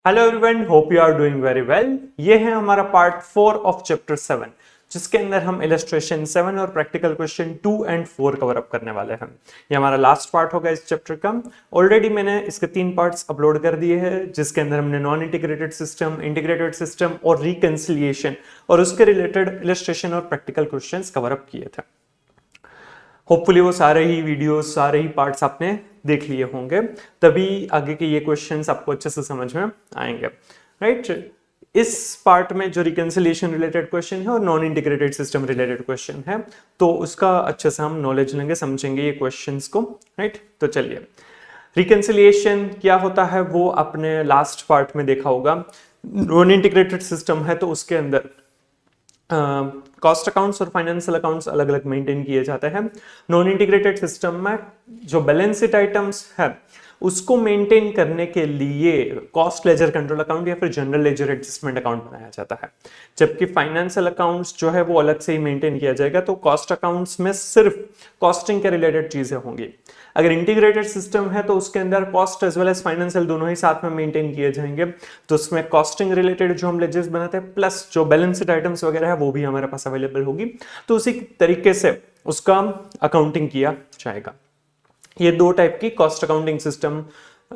Hello everyone, hope you are doing very well. ये है हमारा पार्ट 4 ऑफ चैप्टर 7, जिसके अंदर हम इलस्ट्रेशन 7 और practical question 2 and 4 cover up करने वाले हैं। ये हमारा लास्ट पार्ट होगा इस चैप्टर का। ऑलरेडी मैंने इसके 3 पार्ट्स अपलोड कर दिए हैं, जिसके अंदर हमने non integrated system, integrated system और रिकंसिलिएशन और उसके रिलेटेड इलस्ट्रेशन और प्रैक्टिकल क्वेश्चंस कवर अप किए थे। होपफुली वो सारे ही वीडियोस, सारे ही पार्ट्स आपने देख लिए होंगे, तभी आगे के ये क्वेश्चंस आपको अच्छे से समझ में आएंगे, राइट। इस पार्ट में जो रिकंसिलिएशन रिलेटेड क्वेश्चन है और non integrated system related question है, तो उसका अच्छे से हम नॉलेज लेंगे, समझेंगे ये क्वेश्चंस को, राइट। तो चलिए, रिकंसिलिएशन क्या होता है वो आपने लास्ट पार्ट में देखा होगा। नॉन इंटीग्रेटेड सिस्टम है तो उसके अंदर कॉस्ट अकाउंट्स और फाइनेंशियल अकाउंट्स अलग अलग मेंटेन किए जाते हैं। नॉन इंटीग्रेटेड सिस्टम में जो बैलेंस शीट आइटम्स है उसको मेंटेन करने के लिए कॉस्ट लेजर कंट्रोल अकाउंट या फिर जनरल लेजर एडजस्टमेंट अकाउंट बनाया जाता है, जबकि फाइनेंशियल अकाउंट्स जो है वो अलग से ही मेंटेन किया जाएगा। तो कॉस्ट अकाउंट्स में सिर्फ कॉस्टिंग के रिलेटेड चीजें होंगी। अगर इंटीग्रेटेड सिस्टम है तो उसके अंदर cost as well as financial दोनों ही साथ में मेंटेन किए जाएंगे। तो उसमें कॉस्टिंग रिलेटेड जो हम लेजर्स बनाते हैं प्लस जो बैलेंस शीट आइटम्स वगैरह है वो भी हमारे पास अवेलेबल होगी। तो उसी तरीके से उसका अकाउंटिंग किया जाएगा। ये 2 टाइप की कॉस्ट अकाउंटिंग सिस्टम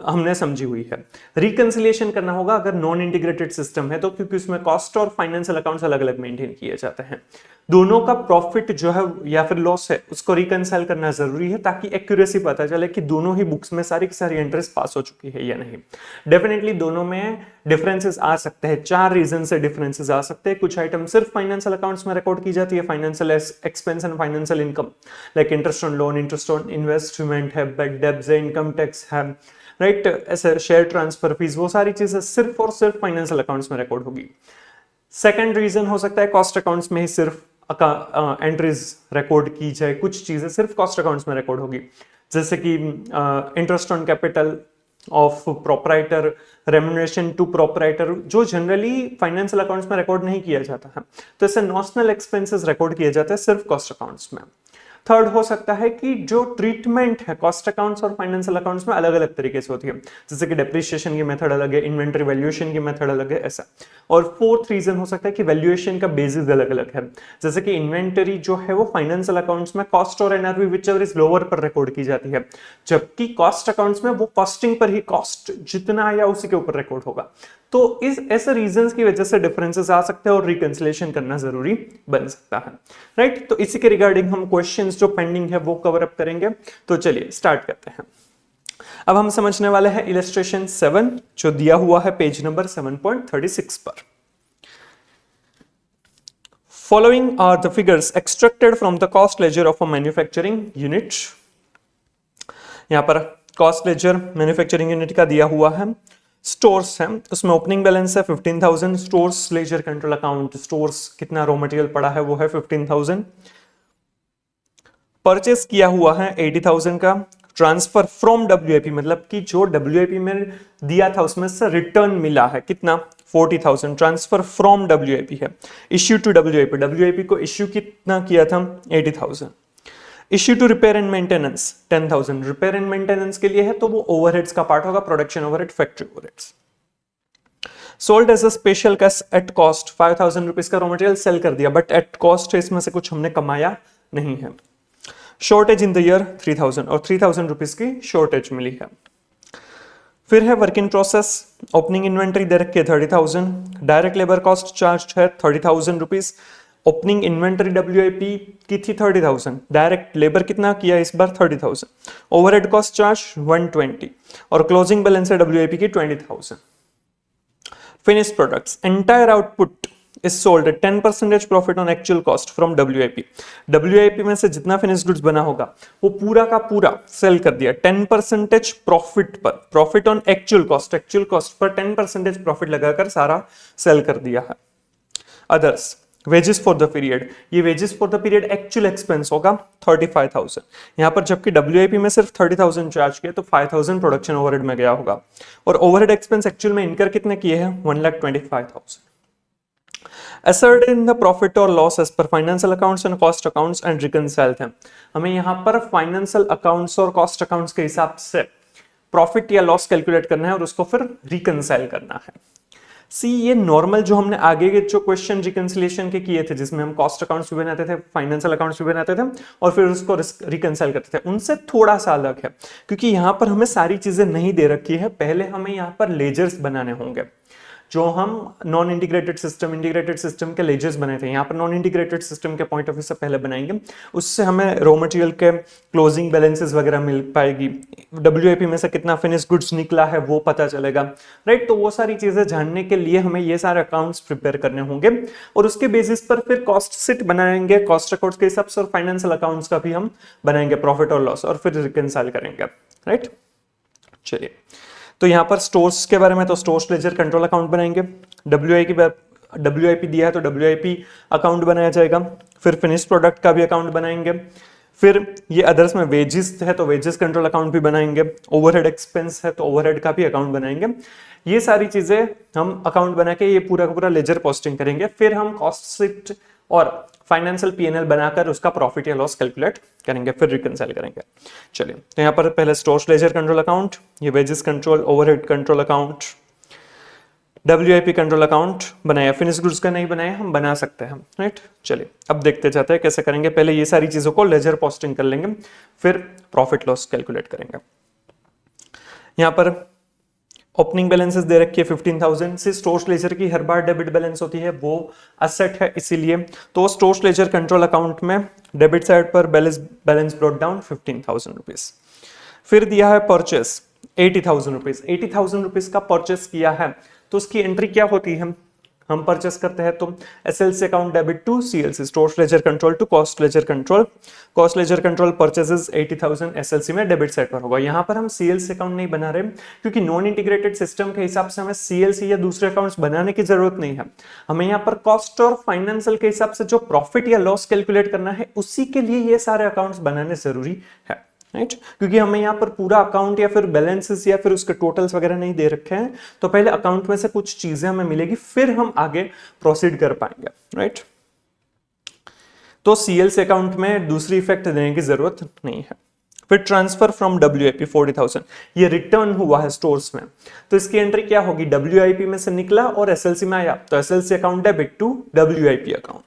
हमने समझी हुई है। रिकंसिलिएशन करना होगा अगर नॉन इंटीग्रेटेड सिस्टम है तो, क्योंकि उसमें कॉस्ट और फाइनेंशियल अकाउंट्स अलग अलग मेंटेन किए जाते हैं। दोनों का प्रॉफिट जो है या फिर लॉस है उसको रिकंसाइल करना जरूरी है, ताकि एक्यूरेसी पता चले कि दोनों ही बुक्स में सारी की सारी एंट्रीज पास हो चुकी है या नहीं। डेफिनेटली दोनों में डिफरेंसेस आ सकते हैं, 4 रीजन से डिफरेंसेस आ सकते हैं। कुछ आइटम सिर्फ फाइनेंशियल अकाउंट्स में रिकॉर्ड की जाती है, financial expense and financial income, like interest on loan, interest on investment है, बैड डेब्ट्स है, इनकम टैक्स है, राइट, ऐसे शेयर ट्रांसफर फीस, वो सारी चीजें सिर्फ और सिर्फ फाइनेंशियल अकाउंट्स में रिकॉर्ड होगी। सेकंड रीजन हो सकता है कॉस्ट अकाउंट्स में ही सिर्फ एंट्रीज रिकॉर्ड की जाए, कुछ चीजें सिर्फ कॉस्ट अकाउंट्स में रिकॉर्ड होगी, जैसे कि interest on capital of proprietor, remuneration to proprietor, जो जनरली फाइनेंशियल अकाउंट्स में रिकॉर्ड नहीं किया जाता है। तो ऐसे नॉशनल एक्सपेंसेस रिकॉर्ड किए जाते हैं सिर्फ कॉस्ट अकाउंट्स में। थर्ड हो सकता है कि जो ट्रीटमेंट है कॉस्ट अकाउंट्स और फाइनेंशियल अकाउंट्स में अलग अलग तरीके से होती है, जैसे कि डेप्रिसिएशन की मेथड अलग है, इन्वेंटरी वैल्यूएशन की मेथड अलग है, ऐसा। और फोर्थ रीजन हो सकता है कि वैल्यूएशन का बेसिस अलग अलग है, जैसे कि इन्वेंटरी जो है वो फाइनेंशियल अकाउंट्स में कॉस्ट और एनआरवी व्हिचएवर इज लोअर पर रिकॉर्ड की जाती है, जबकि कॉस्ट अकाउंट्स में वो कॉस्टिंग पर ही, कॉस्ट जितना आया उसी के ऊपर रिकॉर्ड होगा। तो इस ऐसे रीजंस की वजह से डिफरेंसेस आ सकते हैं और रिकंसिलिएशन करना जरूरी बन सकता है, राइट। तो इसी के रिगार्डिंग हम क्वेश्चंस जो पेंडिंग है वो कवर अप करेंगे। तो चलिए स्टार्ट करते हैं। अब हम समझने वाले हैं इलस्ट्रेशन 7, जो दिया हुआ है पेज नंबर 7.36 पर। Following are the figures extracted from the cost ledger of a manufacturing unit. यहां पर कॉस्ट लेजर मैन्युफैक्चरिंग यूनिट का दिया हुआ है। स्टोर्स है, उसमें ओपनिंग बैलेंस है 15,000। Stores ledger control account, stores कितना रॉ मटेरियल पड़ा है वो है 15,000। परचेस किया हुआ है 80,000 का। ट्रांसफर फ्रॉम डब्ल्यूआईपी, मतलब कि जो डब्ल्यूआईपी में दिया था उसमें से रिटर्न मिला है कितना, 40,000। ट्रांसफर फ्रॉम डब्ल्यूआईपी है। इश्यू टू डब्ल्यूआईपी, डब्ल्यूआईपी को इश्यू कितना किया था, 80,000। Issue to repair and maintenance 10,000। Repair and maintenance के लिए है तो वो ओवरहेड्स का पार्ट होगा, production overhead, factory overheads. Sold as a special cash at cost, 5,000 rupees का रॉ मटेरियल सेल कर दिया, बट एट कॉस्ट इसमें से कुछ हमने कमाया नहीं है। शॉर्टेज इन द ईयर 3,000, और 3,000 रुपीज की शॉर्टेज मिली है। फिर है work in process, opening inventory दे रखी है 30,000। डायरेक्ट लेबर कॉस्ट चार्ज है 30,000 रुपीज। ओपनिंग इन्वेंट्री डब्ल्यूआईपी की थी 30,000, डायरेक्ट लेबर कितना किया इस बार 30,000। ओवरहेड कॉस्ट चार्ज 120 और क्लोजिंग बैलेंस है डब्ल्यूआईपी की 20,000। Finished products, entire output is sold at 10% profit on actual cost from WIP. WIP में से जितना फिनिश्ड गुड्स बना होगा वो पूरा का पूरा सेल कर दिया 10% प्रॉफिट पर, profit on actual cost per 10% profit लगाकर सारा सेल कर दिया है। Others, wages for the period, ये wages for the period actual expense होगा 35,000। यहां पर जबकि डब्ल्यूआईपी में सिर्फ 30,000 चार्ज किया तो 5,000 प्रोडक्शन ओवरहेड में गया होगा। और ओवरहेड एक्सपेंस एक्चुअल में इनकर कितने किए हैं, 1,25,000। Ascertain the profit or loss as per financial accounts and cost accounts and reconcile them। हमें यहाँ पर फाइनेंशियल अकाउंट्स और कॉस्ट अकाउंट्स के हिसाब से प्रॉफिट या लॉस कैलकुलेट करना है और उसको फिर रिकंसाइल करना है। सी ये नॉर्मल जो हमने आगे के जो क्वेश्चन रिकंसिलिएशन के किए थे जिसमें हम कॉस्ट अकाउंट्स भी बनाते थे, फाइनेंशियल अकाउंट्स भी बनाते थे और फिर उसको रिकंसाइल करते थे, उनसे थोड़ा सा अलग है क्योंकि यहां पर हमें सारी चीजें नहीं दे रखी है। पहले हमें यहां पर लेजर्स बनाने होंगे जो हम non integrated system, integrated system के लेजर्स बने थे, यहाँ पर नॉन इंटीग्रेटेड सिस्टम के पॉइंट ऑफ व्यू से पहले बनाएंगे। उससे हमें रॉ मटेरियल के क्लोजिंग बैलेंसेस वगैरह मिल पाएगी, डब्ल्यूआईपी में से कितना फिनिश गुड्स निकला है वो पता चलेगा, राइट। तो वो सारी चीजें जानने के लिए हमें ये सारे अकाउंट्स प्रिपेयर करने होंगे और उसके बेसिस पर फिर कॉस्ट शीट बनाएंगे, कॉस्ट अकाउंट्स के हिसाब से, और फाइनेंशियल अकाउंट्स का भी हम बनाएंगे, प्रॉफिट और लॉस, और फिर रिकंसाइल करेंगे, राइट। चलिए, तो यहां पर स्टोर्स के बारे में, तो स्टोर्स लेजर कंट्रोल अकाउंट बनाएंगे, डब्ल्यूआईपी दिया है तो डब्ल्यूआईपी अकाउंट बनाया जाएगा, फिर फिनिश प्रोडक्ट का भी अकाउंट बनाएंगे, फिर ये अदर्स में वेजेस है तो वेजेस कंट्रोल अकाउंट भी बनाएंगे, ओवरहेड एक्सपेंस है तो ओवरहेड का भी अकाउंट बनाएंगे। ये सारी चीजें हम अकाउंट बना के ये पूरा का पूरा लेजर पोस्टिंग करेंगे, फिर हम कॉस्ट शीट और फाइनेंशियल पीएनएल बनाकर उसका प्रॉफिट या लॉस कैलकुलेट करेंगे, फिर रिकंसाइल करेंगे। चलिए, तो यहाँ पर पहले स्टोर्स लेजर कंट्रोल अकाउंट, ये wages control, overhead control account, WIP control account बनाया, फिनिश गुड्स का नहीं बनाया, हम बना सकते हैं, राइट। चलिए, अब देखते जाते हैं कैसे करेंगे। पहले ये सारी चीजों को लेजर पोस्टिंग कर लेंगे, फिर प्रॉफिट लॉस कैलकुलेट करेंगे। यहाँ पर ओपनिंग बैलेंसेस दे रखी है 15,000 से, स्टोर्स लेजर की हर बार डेबिट बैलेंस होती है, वो असेट है इसीलिए, तो स्टोर्स लेजर कंट्रोल अकाउंट में डेबिट साइड पर बैलेंस ब्रॉट डाउन 15,000 रुपीज। फिर दिया है परचेस 80,000 रुपीज, 80,000 रुपीज का परचेस किया है तो उसकी एंट्री क्या होती है, हम परचेस करते हैं तो SLC account debit to CLC, stores ledger control to cost ledger control, cost ledger control purchases 80,000 SLC में डेबिट साइड पर होगा। यहां पर हम सीएलसी अकाउंट नहीं बना रहे क्योंकि नॉन इंटीग्रेटेड सिस्टम के हिसाब से हमें सीएलसी या दूसरे अकाउंट्स बनाने की जरूरत नहीं है, हमें यहाँ पर कॉस्ट और फाइनेंशियल के हिसाब से जो प्रॉफिट या लॉस कैलकुलेट करना है उसी के लिए ये सारे अकाउंट्स बनाने जरूरी है, राइट। क्योंकि हमें यहाँ पर पूरा अकाउंट या फिर बैलेंसेस या फिर उसके टोटल्स वगैरह नहीं दे रखे हैं, तो पहले अकाउंट में से कुछ चीजें हमें मिलेगी फिर हम आगे प्रोसीड कर पाएंगे, राइट। तो सीएलसी अकाउंट में दूसरी इफेक्ट देने की जरूरत नहीं है। फिर ट्रांसफर फ्रॉम डब्ल्यूआईपी 40,000, ये रिटर्न हुआ है स्टोर्स में, तो इसकी एंट्री क्या होगी, डब्ल्यूआईपी में से निकला और एसएलसी में आया तो SLC account debit to WIP account,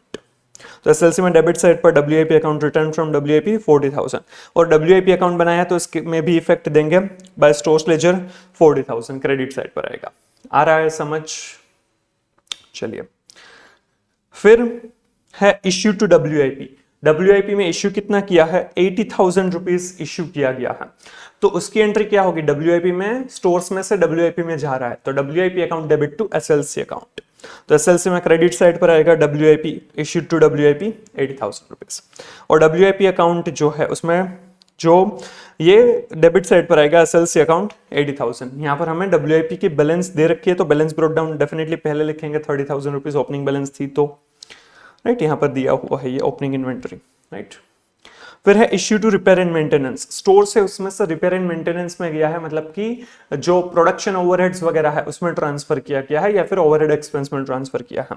तो एसएलसी में डेबिट साइड पर WIP account return from WIP 40,000, और डब्ल्यूआईपी अकाउंट बनाया तो इसके में भी इफेक्ट देंगे by stores ledger 40,000 credit side पर आएगा। आ रहा है समझ? चलिए, फिर है इश्यू टू डब्ल्यूआईपी, डब्ल्यूआईपी में इश्यू कितना किया है, 80,000 रुपीज इश्यू किया गया है, तो उसकी एंट्री क्या होगी, डब्ल्यूआईपी में स्टोर्स में से डब्ल्यूआईपी में जा रहा है तो WIP account debit to SLC account, तो एसएलसी में क्रेडिट साइड पर आएगा WIP issued to WIP 80,000 rupees, और डब्ल्यूआईपी अकाउंट जो है उसमें जो ये डेबिट साइड पर आएगा एसएलसी अकाउंट 80,000। यहाँ पर हमें डब्ल्यूआईपी की बैलेंस दे रखी है तो बैलेंस ब्रोक डाउन डेफिनेटली पहले लिखेंगे, 30,000 रुपीज ओपनिंग बैलेंस थी तो, राइट। यहाँ पर दिया हुआ है ये ओपनिंग इन्वेंटरी, राइट। फिर है issue to repair and maintenance, store से उसमें से रिपेयर एंड मेंटेनेंस में गया है, मतलब कि जो प्रोडक्शन ओवरहेड्स वगैरह है उसमें ट्रांसफर किया गया है या फिर ओवरहेड एक्सपेंस में ट्रांसफर किया है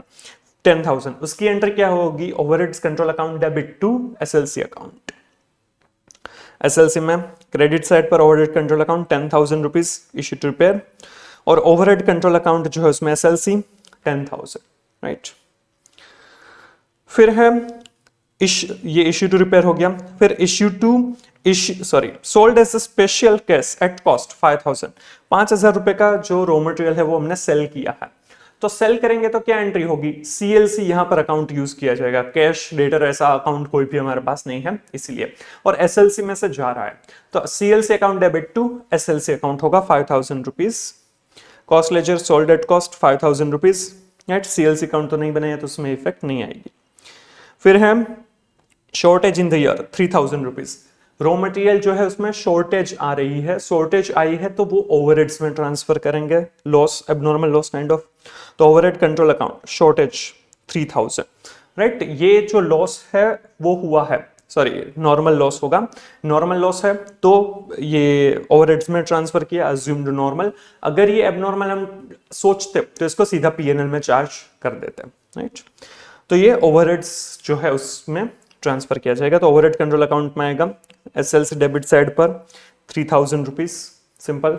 10,000, उसकी एंट्री क्या होगी, overheads control account debit to SLC account, SLC में क्रेडिट साइड पर overhead control account 10,000 rupees issue to repair, और ओवरहेड कंट्रोल अकाउंट जो है उसमें एसएलसी 10,000, राइट। फिर है ये इश्यू टू रिपेयर हो गया, फिर issue to sold as a special case at cost 5,000, 5,000 रुपए का जो रॉ मटेरियल है वो हमने सेल किया है, तो सेल करेंगे तो क्या एंट्री होगी, सीएलसी यहां पर अकाउंट यूज किया जाएगा, कैश डेटर ऐसा अकाउंट कोई भी हमारे पास नहीं है इसलिए, और एसएलसी में से जा रहा है तो CLC account debit to SLC account होगा 5,000 rupees, cost ledger sold at cost 5,000 rupees, right. CLC account तो नहीं बनाया तो उसमें इफेक्ट नहीं आएगी। फिर है shortage in the year 3,000 rupees, raw material जो है उसमें शॉर्टेज आ रही है, शॉर्टेज आई है तो वो ओवरहेड्स में ट्रांसफर करेंगे, loss abnormal loss kind of, तो overhead control account shortage 3,000, right. ये जो लॉस है वो हुआ है, सॉरी नॉर्मल लॉस होगा, नॉर्मल लॉस है तो ये ओवरहेड्स में ट्रांसफर किया अज्यूम्ड नॉर्मल, अगर ये एबनॉर्मल हम सोचते तो इसको सीधा पीएनएल में चार्ज कर देते, राइट। तो ये ओवरहेड्स जो है उसमें ट्रांसफर किया जाएगा, तो ओवरहेड कंट्रोल अकाउंट में आएगा एसएलसी डेबिट साइड पर 3,000 रुपीज, सिंपल।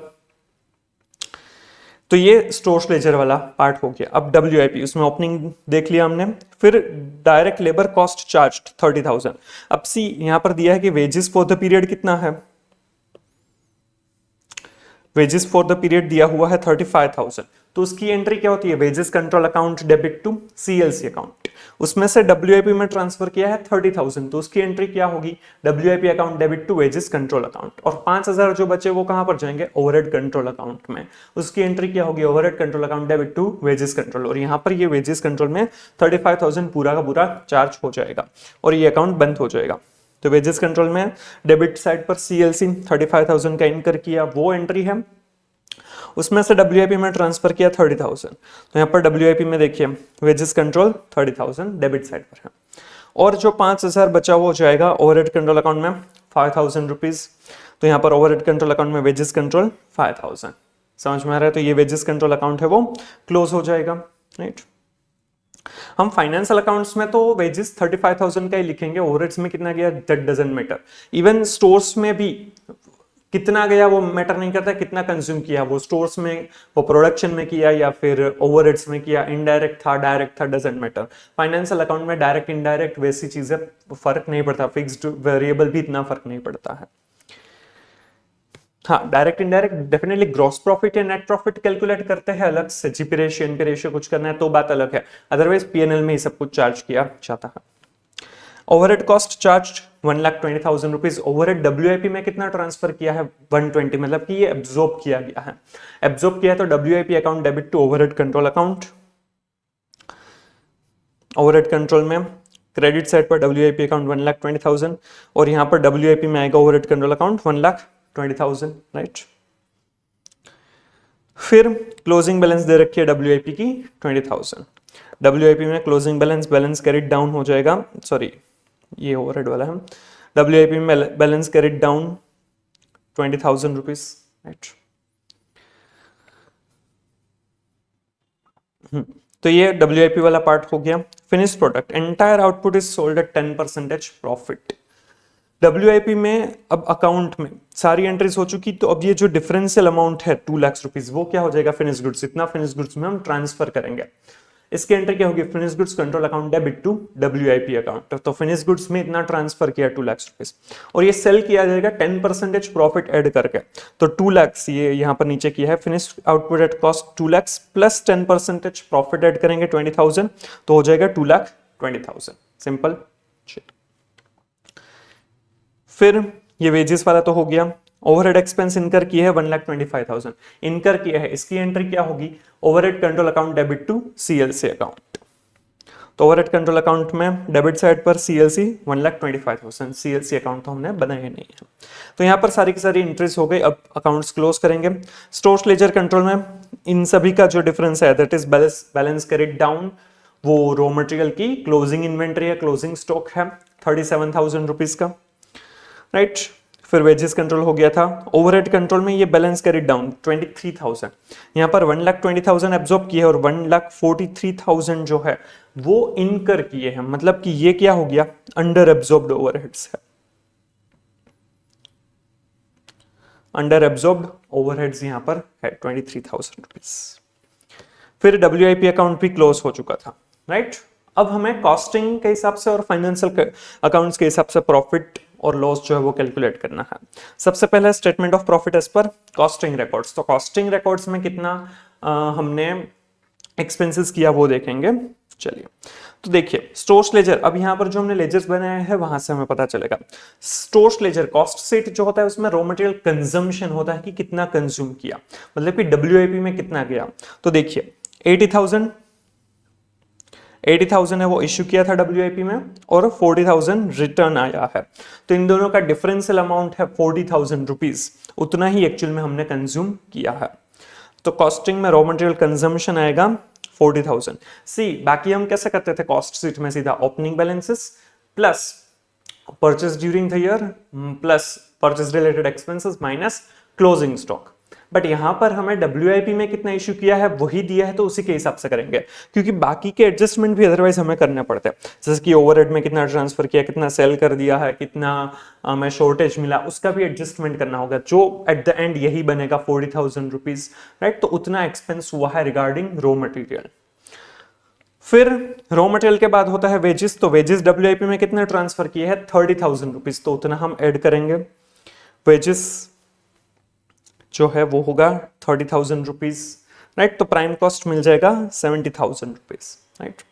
तो ये स्टोर्स लेजर वाला पार्ट हो गया। अब WIP, उसमें ओपनिंग देख लिया हमने। फिर डायरेक्ट लेबर कॉस्ट चार्ज 30,000। अब सी यहां पर दिया है कि वेजेस फॉर द पीरियड कितना है, वेजेस फॉर द पीरियड दिया हुआ है 35,000। तो उसकी एंट्री क्या होती है, wages control account debit to CLC account. उसमें से WIP में ट्रांसफर किया है 30,000, तो उसकी एंट्री क्या होगी, WIP account debit to wages control account. और 5,000 जो बचे वो कहां पर जाएंगे, ओवरहेड कंट्रोल अकाउंट में। उसकी एंट्री क्या होगी, overhead control account debit to wages control. और यहाँ पर ये वेजेस कंट्रोल में 35,000 पूरा का पूरा चार्ज हो जाएगा और ये अकाउंट बंद हो जाएगा। तो वेजेस कंट्रोल में डेबिट साइड पर CLC 35,000 का इनकर किया, वो एंट्री है। उसमें से WIP में ट्रांसफर किया 30,000। तो यहाँ पर WIP में देखिए वेजेस कंट्रोल 30,000 डेबिट साइड पर है। और जो 5,000 बचा वो जाएगा ओवरहेड कंट्रोल अकाउंट में 5,000 रुपीज। तो यहाँ पर ओवरहेड कंट्रोल अकाउंट में वेजेस कंट्रोल 5,000। समझ में आ रहा है। तो ये वेजेस कंट्रोल अकाउंट है वो क्लोज हो जाएगा, राइट। हम फाइनेंशियल अकाउंट्स में तो वेजेस 35,000 का ही लिखेंगे, ओवरहेड्स में कितना गया that doesn't matter. Even stores में भी कितना गया वो मैटर नहीं करता, कितना कंज्यूम किया वो स्टोर्स में, वो प्रोडक्शन में किया या फिर ओवरहेड्स में किया, इनडायरेक्ट था डायरेक्ट था डजंट मैटर। फाइनेंशियल अकाउंट में डायरेक्ट इनडायरेक्ट वैसी चीजें फर्क नहीं पड़ता, फिक्स्ड वेरिएबल भी इतना फर्क नहीं पड़ता है। हाँ, direct indirect definitely gross profit या नेट प्रॉफिट कैलकुलेट करते हैं अलग से, जीपी रेशियो एनपी रेशियो कुछ करना है तो बात अलग है, अदरवाइज पीएनएल में ही सब कुछ चार्ज किया जाता है। Overhead cost charge 1,20,000 rupees. Overhead WIP में कितना ट्रांसफर किया है 120, मतलब कि ये एब्जॉर्ब किया गया है। एब्जॉर्ब किया है तो WIP account debit to overhead control account. Overhead control में क्रेडिट साइड पर WIP अकाउंट 1,20,000 और यहां पर WIP में आएगा ओवरहेड कंट्रोल अकाउंट 1,20,000, राइट। फिर क्लोजिंग बैलेंस दे रखी है WIP की 20,000। WIP में क्लोजिंग बैलेंस कैरिड डाउन हो जाएगा, सॉरी ये ओवरहेड वाला है। WIP में balance carried down 20,000 rupees, right. तो ये WIP वाला पार्ट हो गया। Finish product, entire output is sold at 10% profit. WIP में अब अकाउंट में सारी एंट्रीज हो चुकी, तो अब ये जो डिफरेंशियल अमाउंट है 2 लाख रुपीज वो क्या हो जाएगा, फिनिश गुड्स। इतना फिनिश गुड्स में हम ट्रांसफर करेंगे। इसकी एंट्री क्या होगी, finish goods control account debit to WIP account. तो फिनिश गुड्स में इतना ट्रांसफर किया 2 लाख रुपीज और ये सेल किया जाएगा 10% प्रॉफिट ऐड करके। तो 2 लाख ये यहाँ पर नीचे किया है, finish output at cost 2 lakh plus 10% profit add करेंगे 20,000, तो हो जाएगा 2,20,000। सिंपल। फिर ये वेजेस वाला तो हो गया। ओवरहेड एक्सपेंस इनकर की है 1,25,000 इनकर किया है, इसकी एंट्री क्या होगी, overhead control account debit to CLC account. तो ओवरहेड कंट्रोल अकाउंट में डेबिट साइड पर CLC 1,25,000, CLC अकाउंट तो हमने बनाया नहीं है। तो यहाँ पर सारी की सारी एंट्रीज हो गई। अब अकाउंट्स क्लोज करेंगे। स्टोर्स लेजर कंट्रोल में इन सभी का जो डिफरेंस है that is balance carried down, वो रॉ मटेरियल की क्लोजिंग इन्वेंट्री है, क्लोजिंग स्टॉक है 37,000 रुपीज का, राइट। फिर वेजेस कंट्रोल हो गया था। ओवरहेड कंट्रोल में ये बैलेंस कैरिड डाउन 23,000, यहाँ पर 1,20,000 एब्जॉर्ब किए और 1,43,000 जो है वो इनकर किए हैं, मतलब कि ये क्या हो गया, अंडर एब्जॉर्ब्ड ओवरहेड्स है। अंडर एब्जॉर्ब्ड ओवरहेड्स यहाँ पर है 23,000 रुपीज। फिर WIP अकाउंट भी क्लोज हो चुका था, राइट। अब हमें कॉस्टिंग के हिसाब से और फाइनेंशियल अकाउंट्स के हिसाब से प्रॉफिट और लॉस जो है वो कैलकुलेट करना है। सबसे पहले statement of profit as per costing records. तो कॉस्टिंग रिकॉर्ड्स में कितना हमने एक्सपेंसेस किया वो देखेंगे। चलिए, तो देखिए स्टोर्स लेजर, अब यहाँ पर जो हमने लेजर्स बनाए हैं वहां से हमें पता चलेगा। स्टोर्स लेजर कॉस्ट शीट जो होता है उसमें रॉ मटेरियल कंजम्पशन होता है कि कितना कंज्यूम किया, मतलब कि WIP में कितना गया। तो देखिए 80,000 है वो इश्यू किया था WIP में और 40,000 रिटर्न आया है। तो इन दोनों का डिफरेंशियल अमाउंट है 40,000 रुपीज, उतना ही एक्चुअल में हमने कंज्यूम किया है। तो कॉस्टिंग में रॉ मटेरियल कंजम्पशन आएगा 40,000। सी बाकी हम कैसे करते थे कॉस्ट शीट में, सीधा opening balances plus purchase during the year plus purchase related expenses minus closing stock. But यहां पर हमें WIP में कितना इश्यू किया है वही दिया है, तो उसी के हिसाब से करेंगे, क्योंकि बाकी के एडजस्टमेंट भी अदरवाइज हमें करने पड़ते हैं, जैसे कि ओवरहेड में कितना ट्रांसफर किया, कितना सेल कर दिया है, कितना हमें शॉर्टेज मिला, उसका भी एडजस्टमेंट करना होगा, जो एट द एंड यही बनेगा 40,000 रुपीज, राइट। तो उतना एक्सपेंस हुआ है रिगार्डिंग रॉ मटेरियल। फिर रॉ मटेरियल के बाद होता है वेजेस, तो वेजेस WIP में कितने ट्रांसफर किए हैं 30,000 रुपीज, तो उतना हम ऐड करेंगे। वेजेस जो है वो होगा 30,000 रुपीज, राइट। तो प्राइम कॉस्ट मिल जाएगा 70,000 रुपीज, राइट।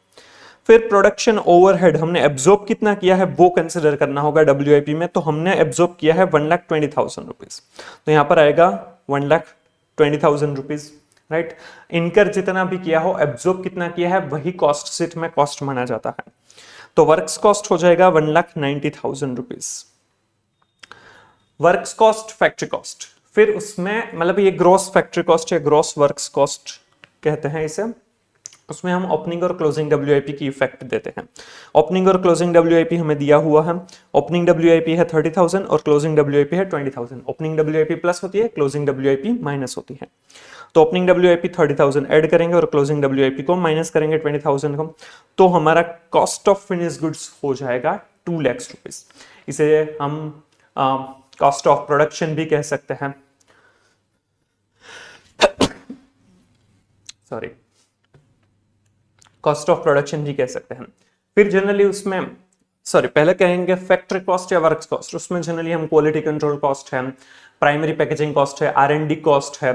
फिर प्रोडक्शन ओवरहेड हमने एब्जॉर्ब कितना किया है वो कंसिडर करना होगा WIP में, तो हमने एब्जॉर्ब किया है 1,20,000 रुपीज, तो यहां पर आएगा 1,20,000 रुपीज, राइट। इनकर जितना भी किया हो, एब्जॉर्ब कितना किया है वही कॉस्ट शीट में कॉस्ट माना जाता है, तो वर्क्स कॉस्ट हो जाएगा 1,90,000 rupees. Works cost, factory cost, फिर उसमें मतलब ये ग्रॉस फैक्ट्री कॉस्ट या ग्रॉस वर्क्स कॉस्ट कहते हैं इसे, उसमें हम ओपनिंग और क्लोजिंग WIP की इफेक्ट देते हैं। ओपनिंग और क्लोजिंग WIP हमें दिया हुआ है, ओपनिंग WIP है 30,000 और क्लोजिंग WIP है 20,000। ओपनिंग WIP प्लस होती है, क्लोजिंग WIP माइनस होती है, तो ओपनिंग WIP 30,000 ऐड करेंगे और क्लोजिंग WIP को माइनस करेंगे 20,000 को, तो हमारा कॉस्ट ऑफ फिनिश गुड्स हो जाएगा 2 लाख रुपीज। इसे हम कॉस्ट ऑफ प्रोडक्शन भी कह सकते हैं, सॉरी, कॉस्ट ऑफ प्रोडक्शन भी कह सकते हैं। फिर जनरली उसमें पहले कहेंगे फैक्ट्री कॉस्ट या वर्क्स कॉस्ट, उसमें जनरली हम क्वालिटी कंट्रोल कॉस्ट है, प्राइमरी पैकेजिंग कॉस्ट है, R&D कॉस्ट है,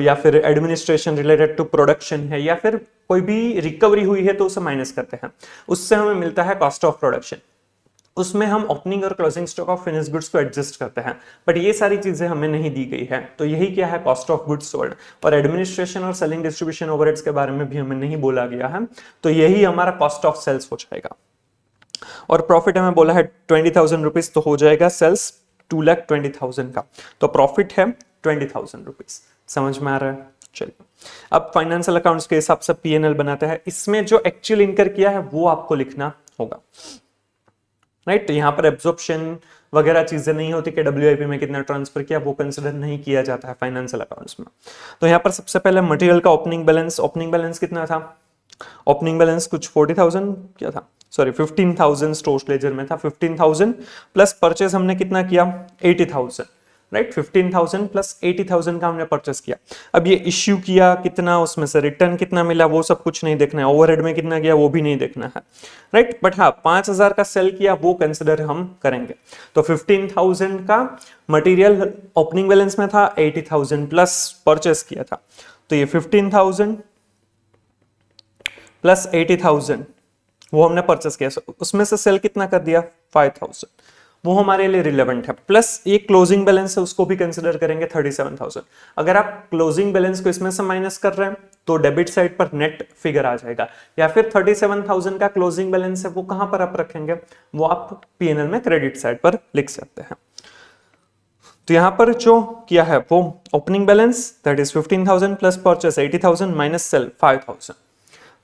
या फिर एडमिनिस्ट्रेशन रिलेटेड टू प्रोडक्शन है, या फिर कोई भी रिकवरी हुई है तो उसे माइनस करते हैं, उससे हमें मिलता है कॉस्ट ऑफ प्रोडक्शन। उसमें हम ओपनिंग और closing stock of finish goods को एडजस्ट करते हैं, बट ये सारी चीजें हमें नहीं दी गई है, तो यही क्या है कॉस्ट ऑफ गुड्स सोल्ड। और एडमिनिस्ट्रेशन और सेलिंग डिस्ट्रीब्यूशन ओवरहेड्स के बारे में भी हमें नहीं बोला गया है, तो यही हमारा कॉस्ट ऑफ सेल्स हो जाएगा। और प्रॉफिट हमें बोला है 20,000 रुपीज, तो हो जाएगा सेल्स 2,20,000 का, तो प्रॉफिट है 20,000 रुपीज। समझ में आ रहा है? चलिए अब फाइनेंशियल अकाउंट्स के हिसाब से P&L बनाते हैं। इसमें जो एक्चुअल इनकर किया है वो आपको लिखना होगा, राइट। यहाँ पर एब्जॉर्प्शन वगैरह चीजें नहीं होती कि WIP में कितना ट्रांसफर किया, वो कंसिडर नहीं किया जाता है फाइनेंशियल अकाउंट्स में। तो यहाँ पर सबसे पहले मटेरियल का ओपनिंग बैलेंस कितना था? ओपनिंग बैलेंस कुछ 40,000 क्या था, सॉरी 15,000 स्टोर लेजर में था। 15,000 प्लस परचेज हमने कितना किया 80,000, राइट। 15,000 प्लस 80,000 का हमने परचेस किया। अब ये इश्यू किया कितना, उसमें से रिटर्न कितना मिला वो सब कुछ नहीं देखना है, ओवरहेड में कितना गया वो भी नहीं देखना है, राइट। बट हाँ 5,000 का सेल किया वो कंसिडर हम करेंगे। तो 15,000 का मटेरियल ओपनिंग बैलेंस में था, 80,000 प्लस परचेस किया था, तो ये 15,000 प्लस 80,000 वो हमने परचेस किया, उसमें से सेल कितना कर दिया 5,000, वो हमारे लिए रिलेवेंट है। प्लस ये क्लोजिंग बैलेंस है उसको भी कंसिडर करेंगे 37,000। अगर आप क्लोजिंग बैलेंस को इसमें से माइनस कर रहे हैं तो डेबिट साइड पर नेट फिगर आ जाएगा, या फिर 37,000 का क्लोजिंग बैलेंस है वो कहां पर आप रखेंगे, वो आप P&L में क्रेडिट साइड पर लिख सकते हैं। तो यहां पर जो किया है वो opening balance that is 15,000 plus purchase 80,000 minus cell 5,000,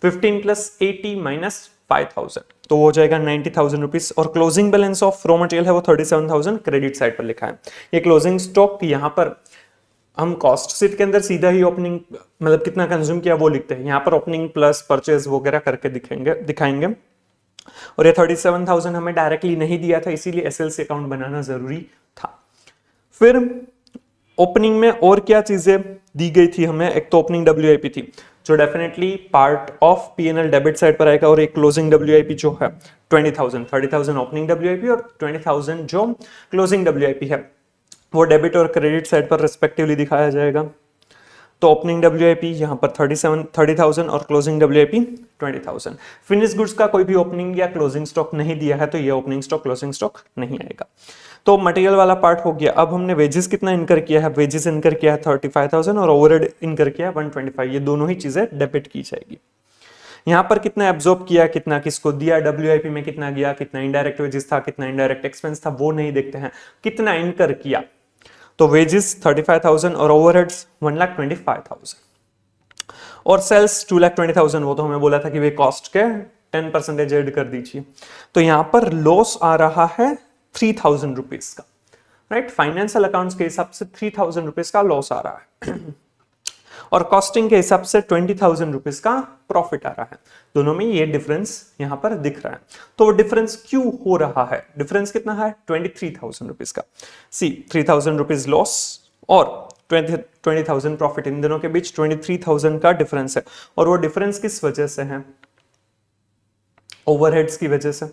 15 plus 80 minus 5,000, तो हो जाएगा 90,000 रुपीज। और closing balance of raw material है वो 37,000 क्रेडिट साइड पर लिखा है। ये क्लोजिंग स्टॉक यहाँ पर हम कॉस्ट शीट के अंदर सीधा ही ओपनिंग मतलब कितना कंज्यूम किया वो लिखते हैं, यहाँ पर ओपनिंग प्लस परचेज वगैरह करके दिखाएंगे। और ये 37,000 हमें डायरेक्टली नहीं दिया था, इसीलिए SLC अकाउंट बनाना जरूरी था। फिर ओपनिंग में और क्या चीजें दी गई थी हमें, एक तो ओपनिंग WIP थी जो definitely part of P&L debit side पर आएगा, और एक क्लोजिंग WIP जो है 20,000, 30,000 ओपनिंग WIP और 20,000 जो क्लोजिंग WIP है वो डेबिट और क्रेडिट साइड पर रिस्पेक्टिवली दिखाया जाएगा। तो ओपनिंग WIP यहाँ पर 30,000 और क्लोजिंग WIP 20,000। फिनिश गुड्स का कोई भी ओपनिंग या क्लोजिंग स्टॉक नहीं दिया है, तो ये ओपनिंग स्टॉक क्लोजिंग स्टॉक नहीं आएगा। तो मटेरियल वाला पार्ट हो गया। अब हमने वेजेस कितना इनकर किया है, वेजेस इनकर किया है 35,000 और ओवरहेड इनकर किया है 125, ये दोनों ही चीजें डेबिट की जाएगी। यहाँ पर कितना एब्जॉर्ब किया, कितना किसको दिया, WIP में कितना गया, कितना इनडायरेक्ट वेजेस था, कितना इनडायरेक्ट एक्सपेंस था वो नहीं देखते हैं, कितना इनकर किया। तो वेजेस 35,000 और ओवरहेड्स 1,25,000 और सेल्स 2,20,000, वो तो हमें बोला था कि वे कॉस्ट के 10% ऐड कर दीजिए। तो यहां पर लॉस आ रहा है 3,000 रुपीज का। राइट। फाइनेंशियल अकाउंट्स के हिसाब से 3000 रुपीज का लॉस आ रहा है और कॉस्टिंग के हिसाब से 20,000 रुपीज का प्रॉफिट आ रहा है। दोनों में ये डिफरेंस यहां पर दिख रहा है। तो डिफरेंस क्यों हो रहा है? डिफरेंस कितना है? 23,000 रुपीज का। सी 3,000 रुपीज लॉस और 20,000 प्रॉफिट, इन दोनों के बीच 23,000 का डिफरेंस है। और वो डिफरेंस किस वजह से है? ओवरहेड्स की वजह से,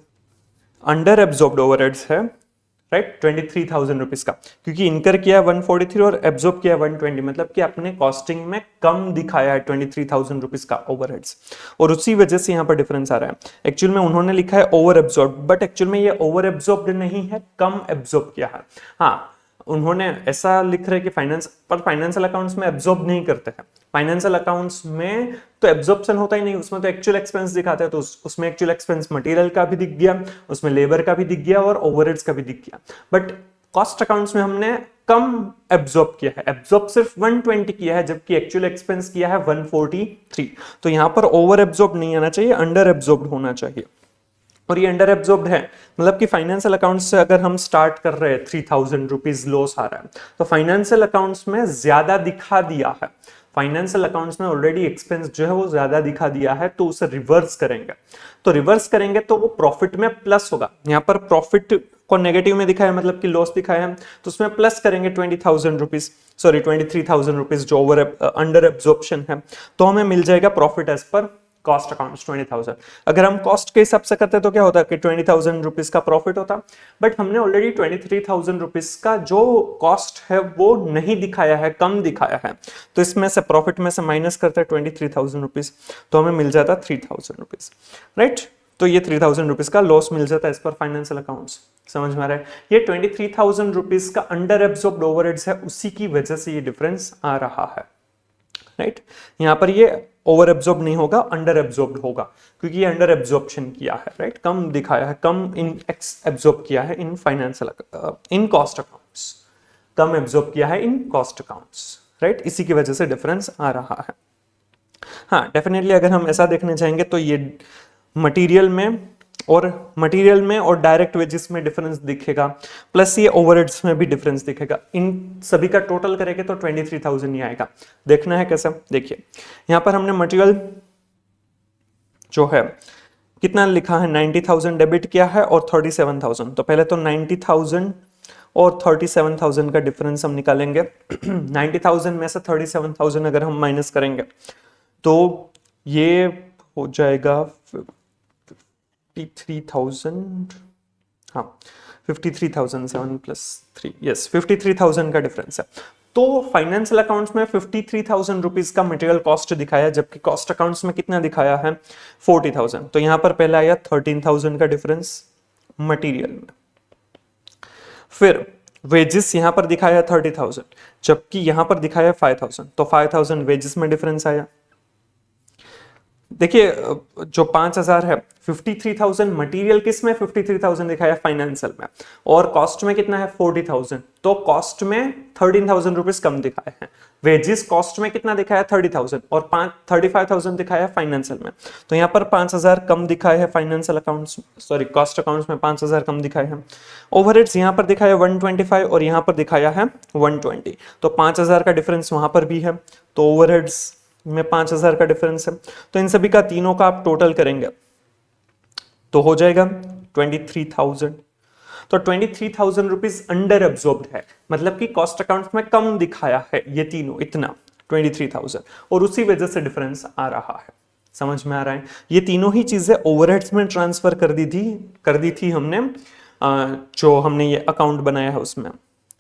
अंडर एब्जॉर्ब्ड ओवरहेड्स है, राइट। 23,000 रुपीज का, क्योंकि इनकर किया 143 और एब्जॉर्ब किया 120, मतलब कि आपने कॉस्टिंग में कम दिखाया है 23,000 रुपीज का ओवरहेड्स, और उसी वजह से यहाँ पर डिफरेंस आ रहा है। एक्चुअल में उन्होंने लिखा है ओवर एब्जॉर्ब, बट एक्चुअल में ये ओवर एब्जॉर्ब्ड नहीं है, कम एब्जॉर्ब किया है। हाँ, उन्होंने ऐसा लिख रहे कि फाइनेंशियल अकाउंट्स में एब्जॉर्ब नहीं करते हैं। फाइनेंशियल अकाउंट्स में तो एब्जॉर्प्शन होता ही नहीं, उसमें तो एक्चुअल एक्सपेंस दिखाते हैं। तो उसमें एक्चुअल एक्सपेंस मटेरियल का भी दिख गया, उसमें लेबर का भी दिख गया और ओवरहेड्स का भी दिख गया। बट कॉस्ट अकाउंट्स में हमने कम एब्जॉर्ब किया है, एब्जॉर्ब सिर्फ 120 किया है, जबकि एक्चुअल एक्सपेंस किया है 143। तो यहां पर ओवर एब्जॉर्ब नहीं आना चाहिए, अंडर एब्जॉर्ब होना चाहिए। और ये अंडर एब्जॉर्ब्ड है, मतलब कि फाइनेंशियल अकाउंट्स से अगर हम स्टार्ट कर रहे हैं 3,000 रुपीज लॉस आ रहा है, तो फाइनेंशियल अकाउंट्स में ज्यादा दिखा दिया है। फाइनेंशियल अकाउंट्स में ऑलरेडी एक्सपेंस जो है वो ज्यादा दिखा दिया है, तो उसे रिवर्स करेंगे। तो रिवर्स करेंगे तो वो प्रॉफिट में प्लस होगा। यहाँ पर प्रॉफिट को नेगेटिव में दिखाया, मतलब कि लॉस दिखाया है, तो उसमें प्लस करेंगे 20,000 रुपीज, सॉरी 23,000 रुपीज जो ओवर अंडर एब्जॉर्प्शन है, तो हमें मिल जाएगा profit as per cost accounts 20,000। अगर हम कॉस्ट के हिसाब से करते तो क्या होता कि 20,000 रुपीज का प्रॉफिट होता, बट हमने ऑलरेडी 23,000 रुपीज का जो कॉस्ट है वो नहीं दिखाया है, कम दिखाया है। तो इसमें से प्रॉफिट में से माइनस करते हैं 23,000 रुपीज, तो हमें मिल जाता 3,000 रुपीज, राइट। तो ये 3,000 रुपीज का लॉस मिल जाता है इस पर फाइनेंशियल अकाउंट्स। समझ में आ रहा है? ये 23,000 रुपीज का अंडर एब्जॉर्ब्ड ओवरहेड्स है, उसी की वजह से ये डिफरेंस आ रहा है, राइट। यहां पर ये ओवर एब्जॉर्ब नहीं होगा, अंडर एब्जॉर्ब्ड होगा, क्योंकि ये अंडर एब्जॉर्प्शन किया है, राइट। कम दिखाया है, कम इन एब्जॉर्ब किया है in financial in cost accounts, come absorb किया है इन कॉस्ट अकाउंट्स, राइट। इसी की वजह से डिफरेंस आ रहा है। हाँ, डेफिनेटली अगर हम ऐसा देखने जाएंगे तो ये मटेरियल में और डायरेक्ट वेजेस में डिफरेंस दिखेगा, प्लस ये ओवरहेड्स में भी डिफरेंस दिखेगा। इन सभी का टोटल करेंगे तो 23,000 ही आएगा। देखना है कैसा, देखिए यहां पर हमने मटेरियल जो है कितना लिखा है, 90,000 डेबिट किया है और 37,000। तो पहले तो 90,000 और 37,000 का डिफरेंस हम निकालेंगे। 90,000 में से 37,000 अगर हम माइनस करेंगे तो ये हो जाएगा 53,000, हाँ 53,000 7 प्लस 3, यस 53,000 का डिफरेंस है। तो फाइनेंशियल अकाउंट्स में 53,000 रुपीज का मटेरियल कॉस्ट दिखाया, जबकि कॉस्ट अकाउंट्स में कितना दिखाया है 40,000। तो यहां पर पहले आया 13,000 का डिफरेंस मटेरियल में, फिर वेजेस यहां पर दिखाया 30,000, जबकि यहां पर दिखाया 5,000। तो 5,000 वेजेस में डिफरेंस आया। देखिए जो 5,000 है, 53,000 मटेरियल किस में 53,000 दिखाया फाइनेंशियल में, और कॉस्ट में कितना है 40,000। तो कॉस्ट में 13,000 रुपीज कम दिखाए हैं। वेजेस कॉस्ट में कितना दिखाया 30,000 और 35,000 दिखाया फाइनेंशियल में। तो यहाँ पर 5,000 कम दिखाए हैं financial accounts, sorry cost accounts में 5,000 कम दिखाए हैं। ओवरहेड्स यहाँ पर दिखाया 125 और यहाँ पर दिखाया है 120। तो 5,000 का डिफरेंस वहां पर भी है, तो ओवरहेड्स में 5,000 का डिफरेंस है। तो इन सभी का तीनों का आप टोटल करेंगे तो हो जाएगा 23,000। तो 23,000 रुपीज अंडर एब्जॉर्ब्ड है, मतलब कि कॉस्ट अकाउंट में कम दिखाया है ये तीनों, इतना 23,000, और उसी वजह से डिफरेंस आ रहा है। समझ में आ रहा है? ये तीनों ही चीजें ओवरहेड्स में ट्रांसफर कर दी थी हमने, जो हमने ये अकाउंट बनाया है उसमें।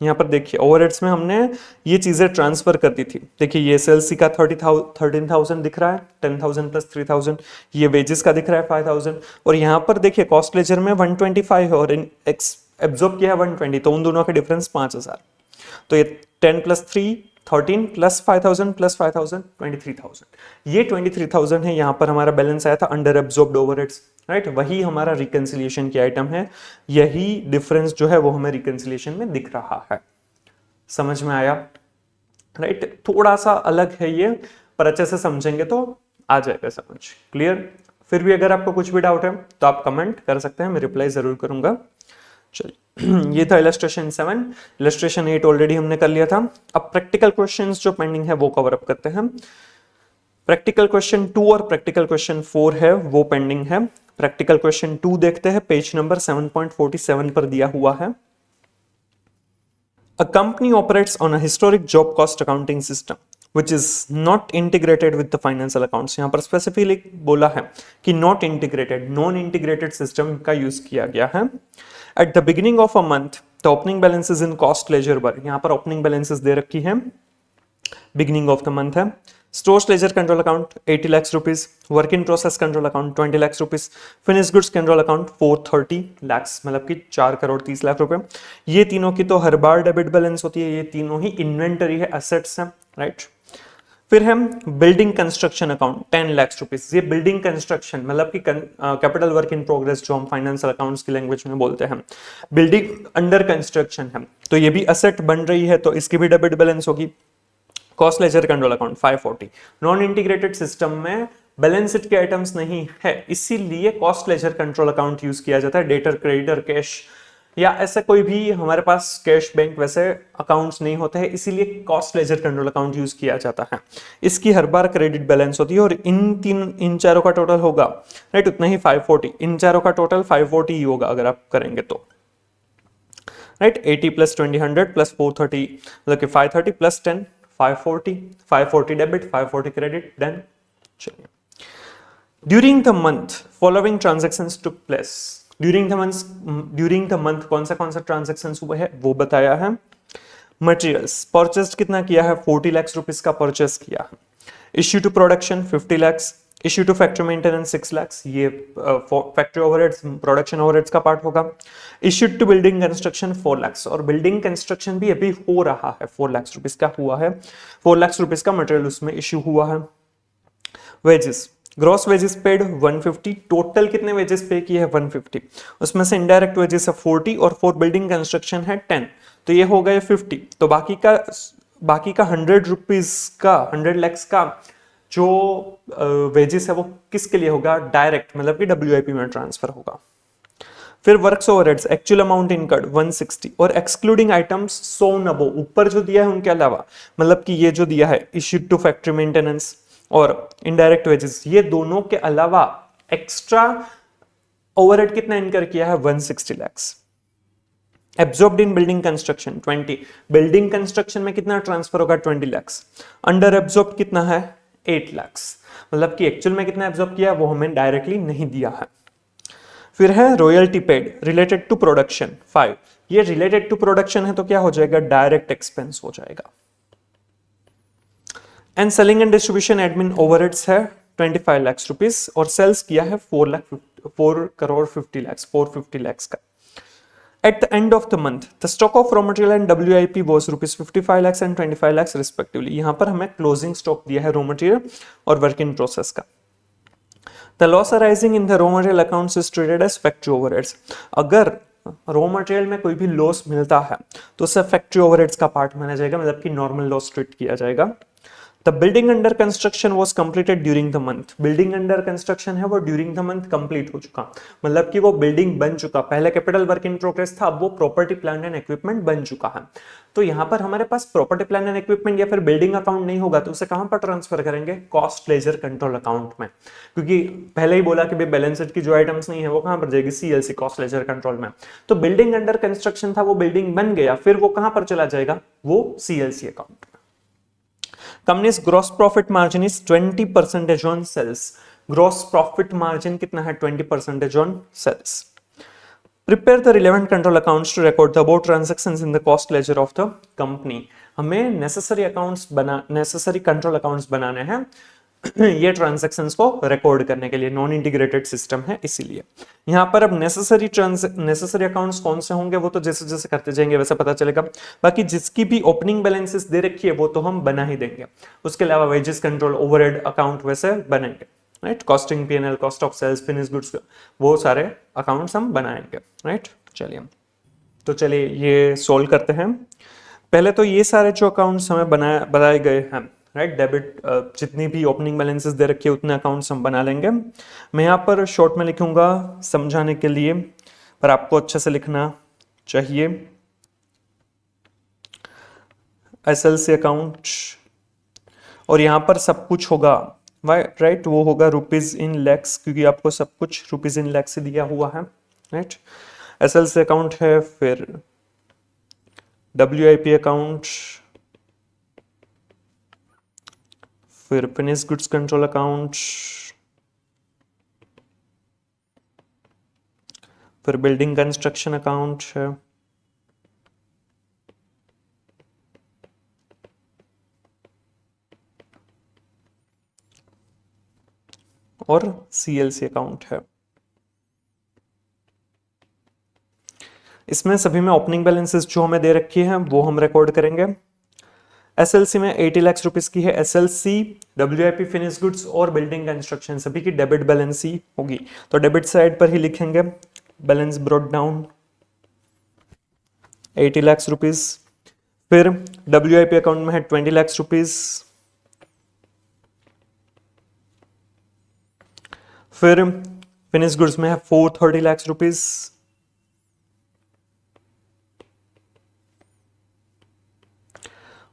यहाँ पर देखिए ओवरहेड्स में हमने ये चीजें ट्रांसफर कर दी थी। देखिए ये सेल्स का 13,000 दिख रहा है, 10,000 प्लस 3,000, ये वेजेस का दिख रहा है 5,000, और यहाँ पर देखिए कॉस्ट लेजर में 125 है और एब्जॉर्ब किया है 120, तो उन दोनों का डिफरेंस 5,000। तो ये 10 प्लस 3 13 प्लस 5,000 प्लस 5,000 23,000, ये 23,000 है। यहाँ पर हमारा बैलेंस आया था अंडर एब्जॉर्ब्ड ओवरहेड्स, राइट। वही हमारा रिकंसिलिएशन की आइटम है, यही डिफरेंस जो है वो हमें रिकंसिलिएशन में दिख रहा है। समझ में आया, राइट। थोड़ा सा अलग है ये, पर अच्छे से समझेंगे तो आ जाएगा समझ, क्लियर। फिर भी अगर आपको कुछ भी डाउट है तो आप कमेंट कर सकते हैं, मैं रिप्लाई जरूर करूंगा। चलिए ये था इलस्ट्रेशन 7, इलस्ट्रेशन 8 ऑलरेडी हमने कर लिया था। अब प्रैक्टिकल क्वेश्चंस जो पेंडिंग है वो कवर अप करते हैं। प्रैक्टिकल क्वेश्चन 2 और प्रैक्टिकल क्वेश्चन 4 है वो पेंडिंग है। प्रैक्टिकल क्वेश्चन 2 देखते हैं, पेज नंबर 7.47 पर दिया हुआ है। A company operates on a historic job cost accounting system which is not integrated with the financial accounts। यहाँ पर स्पेसिफिकली बोला है कि not integrated, non integrated system का यूज किया गया है। At the beginning of a month, the opening balances in cost ledger वर, यहाँ पर opening balances दे रखी है, beginning of the month है। Stores ledger control account 80 lakhs rupees, work in process control account 20 lakhs rupees, finished goods control account 430 lakhs, मतलब कि 4 करोड़ 30 लाख रुपए। ये तीनों की तो हर बार डेबिट बैलेंस होती है, ये तीनों ही इन्वेंटरी है, एसेट्स हैं, राइट। फिर हम building construction account 10 lakh rupees, ये बिल्डिंग कंस्ट्रक्शन मतलब कि कैपिटल वर्क इन प्रोग्रेस जो हम फाइनेंशियल अकाउंट्स की लैंग्वेज में बोलते हैं, बिल्डिंग अंडर कंस्ट्रक्शन है तो ये भी असेट बन रही है तो इसकी भी डेबिट बैलेंस होगी। Cost ledger control account 540, non integrated system में बैलेंस शीट के आइटम्स नहीं है इसीलिए cost ledger control account use किया जाता है। डेटर, क्रेडिटर, कैश या ऐसा कोई भी हमारे पास कैश बैंक वैसे अकाउंट्स नहीं होते हैं इसीलिए cost ledger control account use किया जाता है। इसकी हर बार क्रेडिट बैलेंस होती है और इन चारों का टोटल होगा, राइट, उतना ही 540, इन चारों का टोटल 540 ही होगा अगर आप करेंगे तो, राइट। 80 प्लस 20 100 प्लस 430 मतलब कि 530 प्लस 10 540 डेबिट 540 क्रेडिट, देन चलिए। During the month following transactions took place, during the month कौन सा ट्रांजैक्शंस हुए हैं वो बताया है। मटेरियल्स परचेज कितना किया है, 40 लाख रुपीस का परचेस किया है। Issue to production 50 lakh, issue to factory maintenance 6 lakh, ये फैक्ट्री ओवरहेड्स प्रोडक्शन ओवरहेड्स का पार्ट होगा। Issue to building construction 4 lakh, और बिल्डिंग कंस्ट्रक्शन भी अभी हो रहा है, 4 लाख रुपीस का हुआ है, 4 लाख रुपीस का मटेरियल उसमें इश्यू हुआ है। Wages, gross wages paid 150, total कितने वेजेस पे किए हैं 150, उसमें से इनडायरेक्ट वेजेस है 40 और फॉर बिल्डिंग कंस्ट्रक्शन है 10, तो ये हो गए 50। तो बाकी का 100 रुपीज का 100 lakhs का जो वेजेस है वो किसके लिए होगा, डायरेक्ट मतलब कि WIP में ट्रांसफर होगा। फिर works overheads actual amount incurred 160 और एक्सक्लूडिंग आइटम्स 100 नबो, ऊपर जो दिया है उनके अलावा, मतलब कि ये जो दिया है इश्यूड टू फैक्ट्री मेंटेनेंस और इनडायरेक्ट वेजेस, ये दोनों के अलावा एक्स्ट्रा ओवरहेड कितना इनकर किया है 160 lakhs। Absorbed in building construction 20, building construction में कितना ट्रांसफर होगा 20 lakhs। अंडर एब्जॉर्ब कितना है 8 lakhs, मतलब कि एक्चुअल में कितना एब्जॉर्ब किया वो हमें डायरेक्टली नहीं दिया है। फिर है royalty paid related to production 5, ये रिलेटेड टू प्रोडक्शन है तो क्या हो जाएगा, डायरेक्ट एक्सपेंस हो जाएगा। And selling and distribution admin overheads है 25 लाख रुपीस और सेल्स किया है 4 करोड़ 50 lakhs, 450 lakhs का। At the end of the month, the stock of raw material and WIP was rupees 55 lakhs and 25 lakhs respectively। यहाँ पर हमें क्लोजिंग स्टॉक दिया है रॉ मटेरियल और वर्क इन प्रोसेस का। The loss arising in the raw material accounts is treated as factory overheads। अगर raw material में कोई भी लॉस मिलता है तो उसे फैक्ट्री ओवरहेड्स का पार्ट माना जाएगा, मतलब कि नॉर्मल लॉस ट्रीट किया जाएगा। The building under construction was completed during the month। Building under construction है वो ड्यूरिंग द मंथ कंप्लीट हो चुका, मतलब कि वो बिल्डिंग बन चुका, पहले कैपिटल वर्क इन प्रोग्रेस था, अब वो प्रॉपर्टी प्लान एंड इक्विपमेंट बन चुका है। तो यहाँ पर हमारे पास प्रॉपर्टी प्लान एंड इक्विपमेंट या फिर बिल्डिंग अकाउंट नहीं होगा तो उसे कहां पर ट्रांसफर करेंगे, कॉस्ट लेजर कंट्रोल अकाउंट में, क्योंकि पहले ही बोला कि बैलेंस शीट की जो आइटम्स नहीं है वो कहां पर जाएगी, CLC कॉस्ट लेजर कंट्रोल में। तो बिल्डिंग अंडर कंस्ट्रक्शन था वो बिल्डिंग बन गया, फिर वो कहां पर चला जाएगा, वो CLC account. Company's gross profit margin is 20% on sales। Gross profit margin कितना है 20% on sales। Prepare the relevant control accounts to record the above transactions in the cost ledger of the company। हमें necessary control accounts बनाने हैं ये transactions को record करने के लिए, नॉन इंटीग्रेटेड सिस्टम है इसीलिए। यहाँ पर अब नेसेसरी अकाउंट्स कौन से होंगे वो तो जैसे जैसे करते जाएंगे वैसे पता चलेगा। बाकी जिसकी भी ओपनिंग बैलेंसेस दे रखी है वो तो हम बना ही देंगे, उसके अलावा वेजेस कंट्रोल ओवरहेड अकाउंट वैसे बनेंगे, right. Costing P&L, cost of sales, finish goods, वो सारे अकाउंट्स हम बनाएंगे, राइट। चलिए ये सोल्व करते हैं। पहले तो ये सारे जो अकाउंट्स हमें बनाए गए हैं, राइट, डेबिट जितनी भी ओपनिंग बैलेंसेस दे रखी है उतने अकाउंट्स हम बना लेंगे। मैं यहाँ पर शॉर्ट में लिखूंगा समझाने के लिए, पर आपको अच्छे से लिखना चाहिए, SLC अकाउंट, और यहां पर सब कुछ होगा राइट, वो होगा रुपीज इन लैक्स, क्योंकि आपको सब कुछ रुपीज इन लैक्स से दिया हुआ है, राइट। SLC अकाउंट है, फिर WIP अकाउंट, फिर फिनिश गुड्स कंट्रोल अकाउंट, फिर बिल्डिंग कंस्ट्रक्शन अकाउंट है, और CLC अकाउंट है। इसमें सभी में ओपनिंग बैलेंसेस जो हमें दे रखी है वो हम रिकॉर्ड करेंगे। SLC में 80 लाख रुपीस की है, SLC, WIP, फिनिश गुड्स और बिल्डिंग कंस्ट्रक्शन सभी की डेबिट बैलेंस ही होगी, तो डेबिट साइड पर ही लिखेंगे balance brought down 80 lakh rupees. फिर WIP अकाउंट में है 20 लाख रुपीस, फिर फिनिश गुड्स में है 430 लाख रुपीस,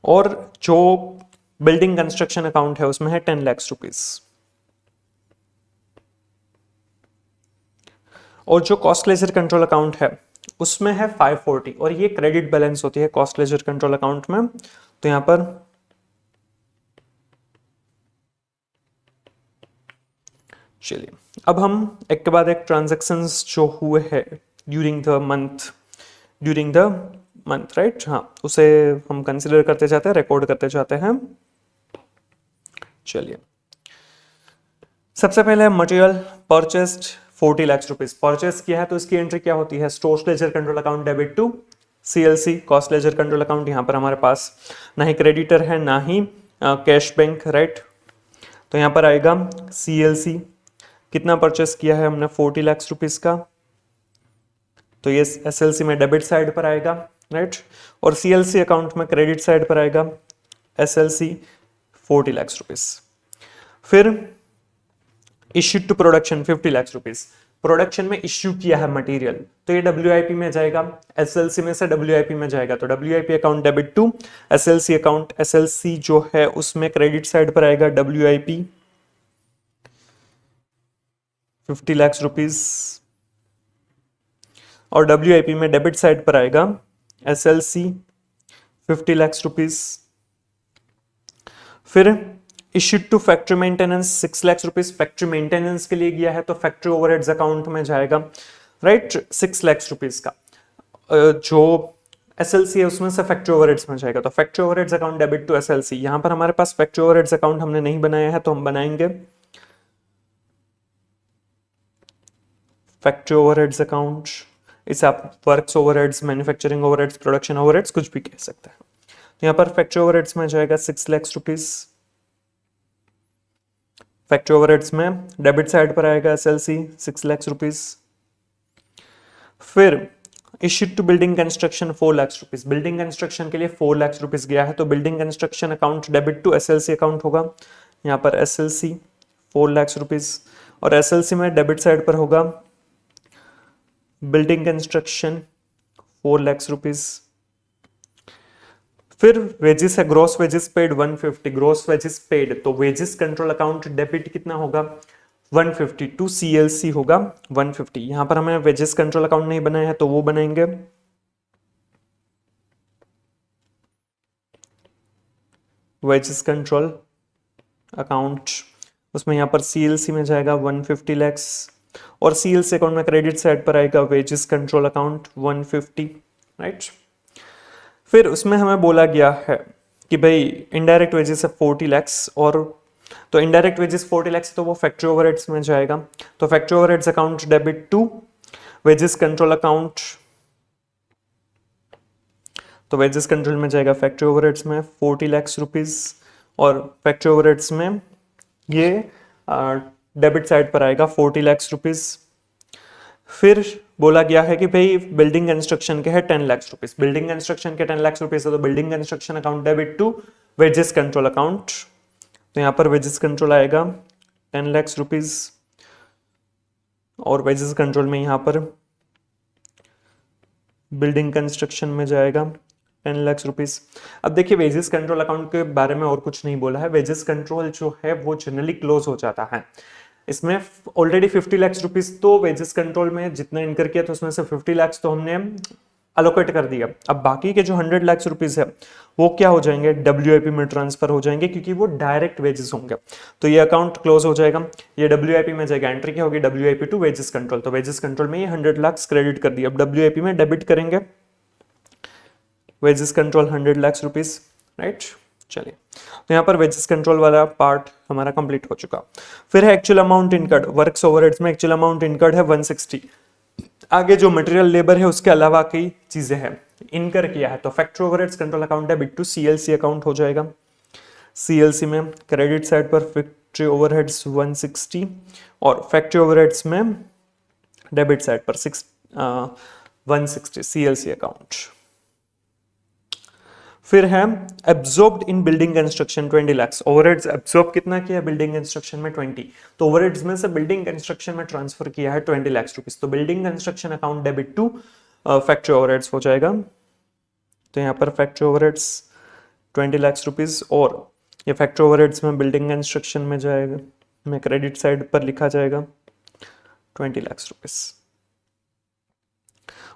और जो बिल्डिंग कंस्ट्रक्शन अकाउंट है उसमें है 10 लाख रुपीस। और जो कॉस्ट लेजर कंट्रोल अकाउंट है उसमें है 540, और ये क्रेडिट बैलेंस होती है कॉस्ट लेजर कंट्रोल अकाउंट में। तो यहां पर चलिए अब हम एक के बाद एक ट्रांजैक्शंस जो हुए हैं ड्यूरिंग द मंथ राइट, हाँ, उसे हम कंसिडर करते जाते हैं, रिकॉर्ड करते जाते हैं। चलिए सबसे पहले material purchased 40 lakh rupees purchase किया है, तो इसकी एंट्री क्या होती है, store ledger control account debit to CLC cost ledger control account. यहां पर हमारे पास ना ही क्रेडिटर है ना ही कैश बैंक, राइट। तो यहां पर आएगा CLC, कितना परचेस किया है हमने 40 लाख रुपीस का, तो ये SLC में डेबिट साइड पर आएगा, राइट। और CLC अकाउंट में क्रेडिट साइड पर आएगा SLC 40 लाख रुपीस। फिर issued to production 50 lakh rupees, production में इश्यू किया है मटेरियल, तो ये WIP में जाएगा, SLC में से WIP में जाएगा, तो WIP account debit to SLC account, SLC जो है उसमें क्रेडिट साइड पर आएगा WIP 50 लाख रुपीस, और WIP में डेबिट साइड पर आएगा SLC 50 लाख रुपीस। फिर issued to factory maintenance 6 lakh rupees, factory maintenance के लिए गया है तो फैक्ट्री ओवरहेड्स अकाउंट में जाएगा, राइट, 6 लाख रुपीस का। जो SLC है उसमें से फैक्ट्री ओवरहेड्स में जाएगा, तो factory overheads account debit to SLC। यहां पर हमारे पास फैक्ट्री ओवरहेड्स अकाउंट हमने नहीं बनाया है तो हम बनाएंगे फैक्ट्री ओवरहेड्स अकाउंट, इसे आप works overheads, manufacturing overheads, production overheads कुछ भी कह सकते हैं। तो यहाँ पर फैक्ट्री ओवरहेड्स में जाएगा 6 लाख रुपीस, फैक्ट्री ओवरहेड्स में डेबिट साइड पर आएगा SLC 6 लाख रुपीस। फिर issued to building construction 4 lakh rupees, building construction के लिए 4 लाख रुपीस गया है, तो building construction account debit to SLC account होगा, यहाँ पर SLC 4 लाख रुपीस, और SLC में डेबिट साइड पर होगा बिल्डिंग कंस्ट्रक्शन 4 लाख रुपीस। फिर वेजेस है, gross wages paid 150, gross wages paid, तो वेजेस कंट्रोल अकाउंट डेबिट कितना होगा 150 टू CLC होगा 150। यहां पर हमें वेजेस कंट्रोल अकाउंट नहीं बनाया है तो वो बनाएंगे वेजेस कंट्रोल अकाउंट, उसमें यहां पर CLC में जाएगा 150 लैक्स, और CLC अकाउंट में क्रेडिट साइड पर आएगा वेजेस कंट्रोल अकाउंट 150, राइट। फिर उसमें हमें बोला गया है कि भाई इनडायरेक्ट वेजेस है 40 लैक्स, और तो इनडायरेक्ट वेजेस 40 लैक्स तो वो फैक्ट्री ओवरहेड्स में जाएगा, तो factory overheads account debit to wages control account, तो वेजेस कंट्रोल में जाएगा फैक्ट्री ओवरहेड्स में 40 लैक्स रुपीस, और फैक्ट्री ओवरहेड्स में ये डेबिट साइड पर आएगा 40 लैक्स रुपीस। फिर बोला गया है कि भाई बिल्डिंग कंस्ट्रक्शन के है 10 लाख रुपीस, बिल्डिंग कंस्ट्रक्शन के 10 लाख रुपीस है, तो building construction account debit to wages control account, तो यहाँ पर वेजेस कंट्रोल आएगा 10 लाख रुपीस, और वेजेस कंट्रोल में यहाँ पर बिल्डिंग कंस्ट्रक्शन में जाएगा 10 लाख रुपीस। अब देखिए वेजेस कंट्रोल अकाउंट के बारे में और कुछ नहीं बोला है। वेजेस कंट्रोल जो है वो जनरली क्लोज हो जाता है। इसमें ऑलरेडी 50 लाख रुपीस तो वेजेस कंट्रोल में जितना इनकर किया तो उसमें से 50 लाख तो हमने अलोकेट कर दिया। अब बाकी के जो 100 लाख रुपीस है वो क्या हो जाएंगे, WIP में ट्रांसफर हो जाएंगे क्योंकि वो डायरेक्ट वेजेस होंगे। तो ये अकाउंट क्लोज हो जाएगा, ये WIP में जाएगा। एंट्री क्या होगी, WIP टू वेजेस कंट्रोल। तो वेजेस कंट्रोल में ये 100 लाख क्रेडिट कर दिया। अब WIP में डेबिट करेंगे wages control 100 lakh rupees, right. चलिए तो यहाँ पर वेजेस कंट्रोल वाला पार्ट हमारा कंप्लीट हो चुका। फिर है actual amount incurred. Works overheads में एक्चुअल अमाउंट इनकर्ड है 160। आगे जो मटेरियल लेबर है उसके अलावा कई चीजें हैं इनकर किया है। तो factory overheads control account debit to CLC account हो जाएगा। CLC में क्रेडिट साइड पर फैक्ट्री ओवरहेड्स 160 और फैक्ट्री ओवरहेड्स में डेबिट साइड पर 160 CLC अकाउंट। फिर है absorbed in building construction 20 lakh. Overheads absorb कितना किया बिल्डिंग कंस्ट्रक्शन में 20। तो ओवरहेड्स में से बिल्डिंग कंस्ट्रक्शन में ट्रांसफर किया है 20 लाख रुपीस। तो building construction account debit to factory overheads हो जाएगा। तो यहाँ पर फैक्ट्री ओवरहेड्स 20 लाख रुपीस और ये फैक्ट्री ओवरहेड्स में बिल्डिंग कंस्ट्रक्शन में जाएगा, में क्रेडिट साइड पर लिखा जाएगा 20 लाख रुपीस।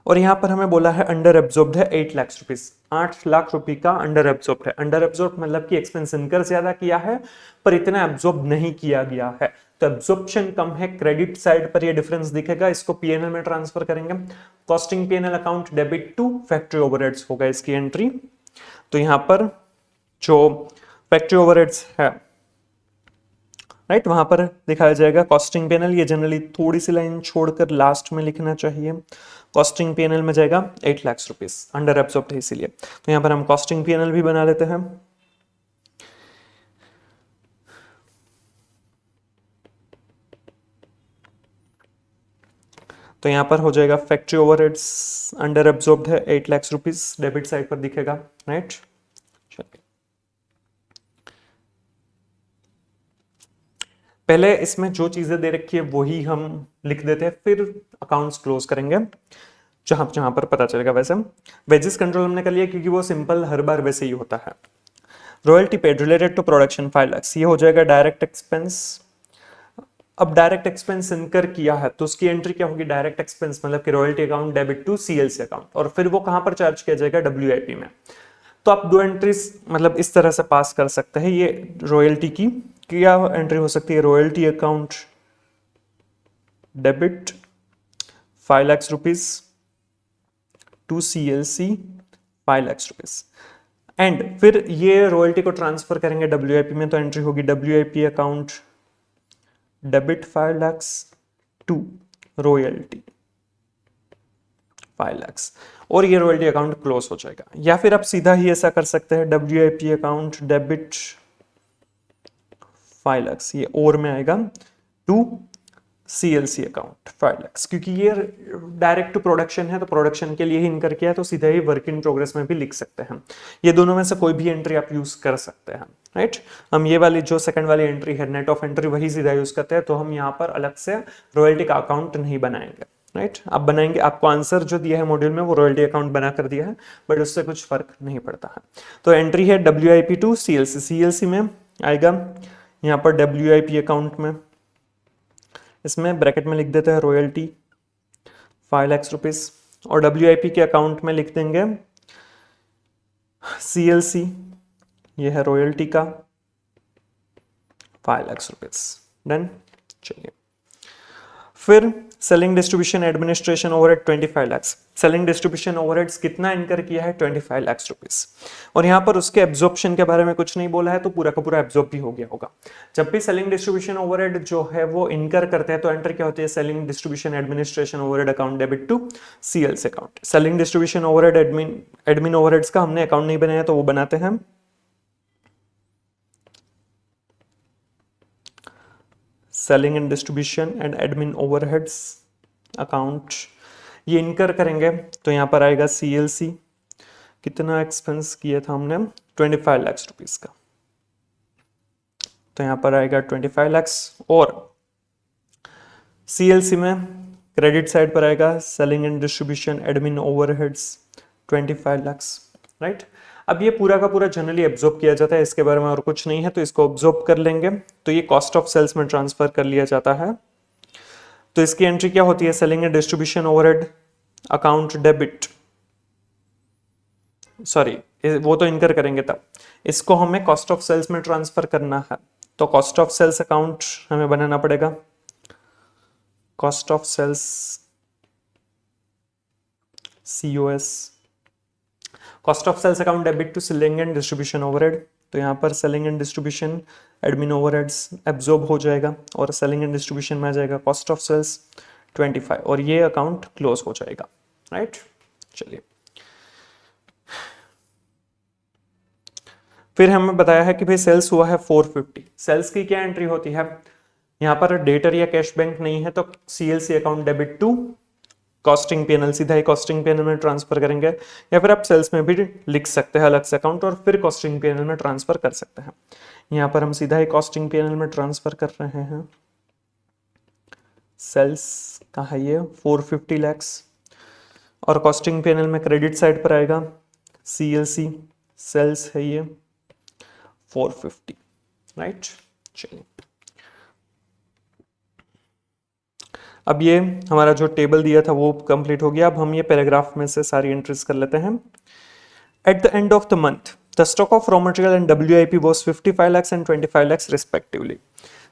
और यहाँ पर हमें बोला है अंडर एब्जॉर्ब्ड है 8 लाख रुपीस। 8 लाख रुपए का अंडर एब्जॉर्ब्ड है। अंडर एब्जॉर्ब मतलब कि एक्सपेंस इनकर ज्यादा किया है पर इतना एब्जॉर्ब नहीं किया गया है। तो एब्जॉर्प्शन कम है, क्रेडिट साइड पर ये डिफरेंस दिखेगा। इसको PNL में ट्रांसफर करेंगे। Costing PNL account debit to factory overheads होगा इसकी एंट्री। तो यहाँ पर जो फैक्ट्री ओवरहेड्स है राइट वहां पर दिखाया जाएगा कॉस्टिंग PNL। ये जनरली थोड़ी सी लाइन छोड़कर लास्ट में लिखना चाहिए। कॉस्टिंग PNL में जाएगा 8 लाख रुपीस, अंडर एब्जॉर्ब्ड है इसीलिए। तो यहां पर हम कॉस्टिंग PNL भी बना लेते हैं। तो यहां पर हो जाएगा फैक्ट्री ओवरहेड्स अंडर एब्जॉर्ब्ड है 8 लाख रुपीस, डेबिट साइड पर दिखेगा, राइट। पहले इसमें जो चीजें दे रखी है वही हम लिख देते हैं, फिर अकाउंट्स क्लोज करेंगे जहां जहां पर पता चलेगा। वैसे वेजेस कंट्रोल हमने कर लिया क्योंकि वो सिंपल हर बार वैसे ही होता है। Royalty paid related to production 5 lakh, ये हो जाएगा डायरेक्ट एक्सपेंस। अब डायरेक्ट एक्सपेंस इनकर किया है तो उसकी एंट्री क्या होगी, डायरेक्ट एक्सपेंस मतलब कि royalty account debit to CLC account. और फिर वो कहां पर चार्ज किया जाएगा, WIP में। तो आप दो एंट्रीज मतलब इस तरह से पास कर सकते हैं। ये रॉयल्टी की क्या एंट्री हो सकती है, royalty account debit 5 lakh rupees to CLC 5 lakh rupees. And फिर ये रॉयल्टी को ट्रांसफर करेंगे WIP में। तो एंट्री होगी WIP account debit 5 lakh to royalty 5 lakh और ये रॉयल्टी अकाउंट क्लोज हो जाएगा। या फिर आप सीधा ही ऐसा कर सकते हैं WIP अकाउंट डेबिट 5 लाख, ये और में आएगा टू CLC अकाउंट 5 लाख, क्योंकि ये डायरेक्ट टू प्रोडक्शन है तो प्रोडक्शन के लिए ही इनकर किया है। तो सीधा ही वर्क इन प्रोग्रेस में भी लिख सकते हैं। ये दोनों में से कोई भी एंट्री आप यूज कर सकते हैं, राइट। हम ये वाली जो सेकंड वाली एंट्री है नेट ऑफ एंट्री वही सीधा यूज करते हैं। तो हम यहाँ पर अलग से रॉयल्टी का अकाउंट नहीं बनाएंगे, राइट। आप बनाएंगे, आपको आंसर जो दिया है मॉड्यूल में वो रॉयल्टी अकाउंट बना कर दिया है, बट उससे कुछ फर्क नहीं पड़ता है। तो एंट्री है WIP टू CLC। CLC में आएगा यहाँ पर WIP अकाउंट में, इसमें ब्रैकेट में लिख देते हैं रॉयल्टी 5 लाख रुपीस और WIP के अकाउंट में लिख देंगे CLC, ये है रॉयल्टी का 5 लाख रुपीस। डन। चलिए फिर selling distribution administration overhead 25 lakh. Selling distribution overheads कितना इनकर किया है, 25 लाख रुपीस। और यहाँ पर उसके एब्जॉर्प्शन के बारे में कुछ नहीं बोला है तो पूरा का पूरा एब्जॉर्ब भी हो गया होगा। जब भी सेलिंग डिस्ट्रीब्यूशन ओवरहेड जो है वो इनकर करते हैं तो एंटर क्या होती है, selling distribution administration overhead account debit to CLC account. Selling distribution overhead admin overheads का हमने अकाउंट नहीं बनाया तो वो बनाते हैं। Selling and distribution and admin overheads account, ये इनकर करेंगे तो यहाँ पर आएगा CLC, कितना एक्सपेंस किया था हमने, 25 लाख रुपीस का। तो यहाँ पर आएगा 25 लाख और CLC में क्रेडिट साइड पर आएगा selling and distribution admin overheads 25 lakh, right. अब ये पूरा का पूरा जनरली एब्जॉर्ब किया जाता है, इसके बारे में और कुछ नहीं है, तो इसको एब्जॉर्ब कर लेंगे। तो ये कॉस्ट ऑफ सेल्स में ट्रांसफर कर लिया जाता है। तो इसकी एंट्री क्या होती है, selling and distribution overhead account debit, sorry वो तो इनकर करेंगे तब, इसको हमें कॉस्ट ऑफ सेल्स में ट्रांसफर करना है। तो कॉस्ट ऑफ सेल्स अकाउंट हमें बनाना पड़ेगा, cost of sales COS, cost of sales account debit to selling and distribution overhead. तो यहाँ पर selling and distribution admin overheads absorb हो जाएगा और सेलिंग एंड डिस्ट्रीब्यूशन में आ जाएगा कॉस्ट ऑफ सेल्स 25 और ये अकाउंट क्लोज हो जाएगा, राइट। चलिए फिर हमें बताया है कि भाई सेल्स हुआ है 450, सेल्स की क्या एंट्री होती है, यहाँ पर डेटर या कैश बैंक नहीं है तो CLC account debit to costing PNL, सीधा ही कॉस्टिंग PNL में ट्रांसफर करेंगे, या फिर आप सेल्स में भी लिख सकते हैं अलग से अकाउंट और फिर कॉस्टिंग PNL में ट्रांसफर कर सकते हैं। यहाँ पर हम सीधा ही कॉस्टिंग PNL में ट्रांसफर कर रहे हैं। सेल्स का है ये 450 लाख और कॉस्टिंग PNL में क्रेडिट साइड पर आएगा CLC, सेल्स है ये 450, राइट। चलिए अब ये हमारा जो टेबल दिया था वो कंप्लीट हो गया। अब हम ये पैराग्राफ में से सारी एंट्रीज कर लेते हैं। At the end of the month the stock of raw material and WIP was 55 lakhs and 25 lakhs respectively.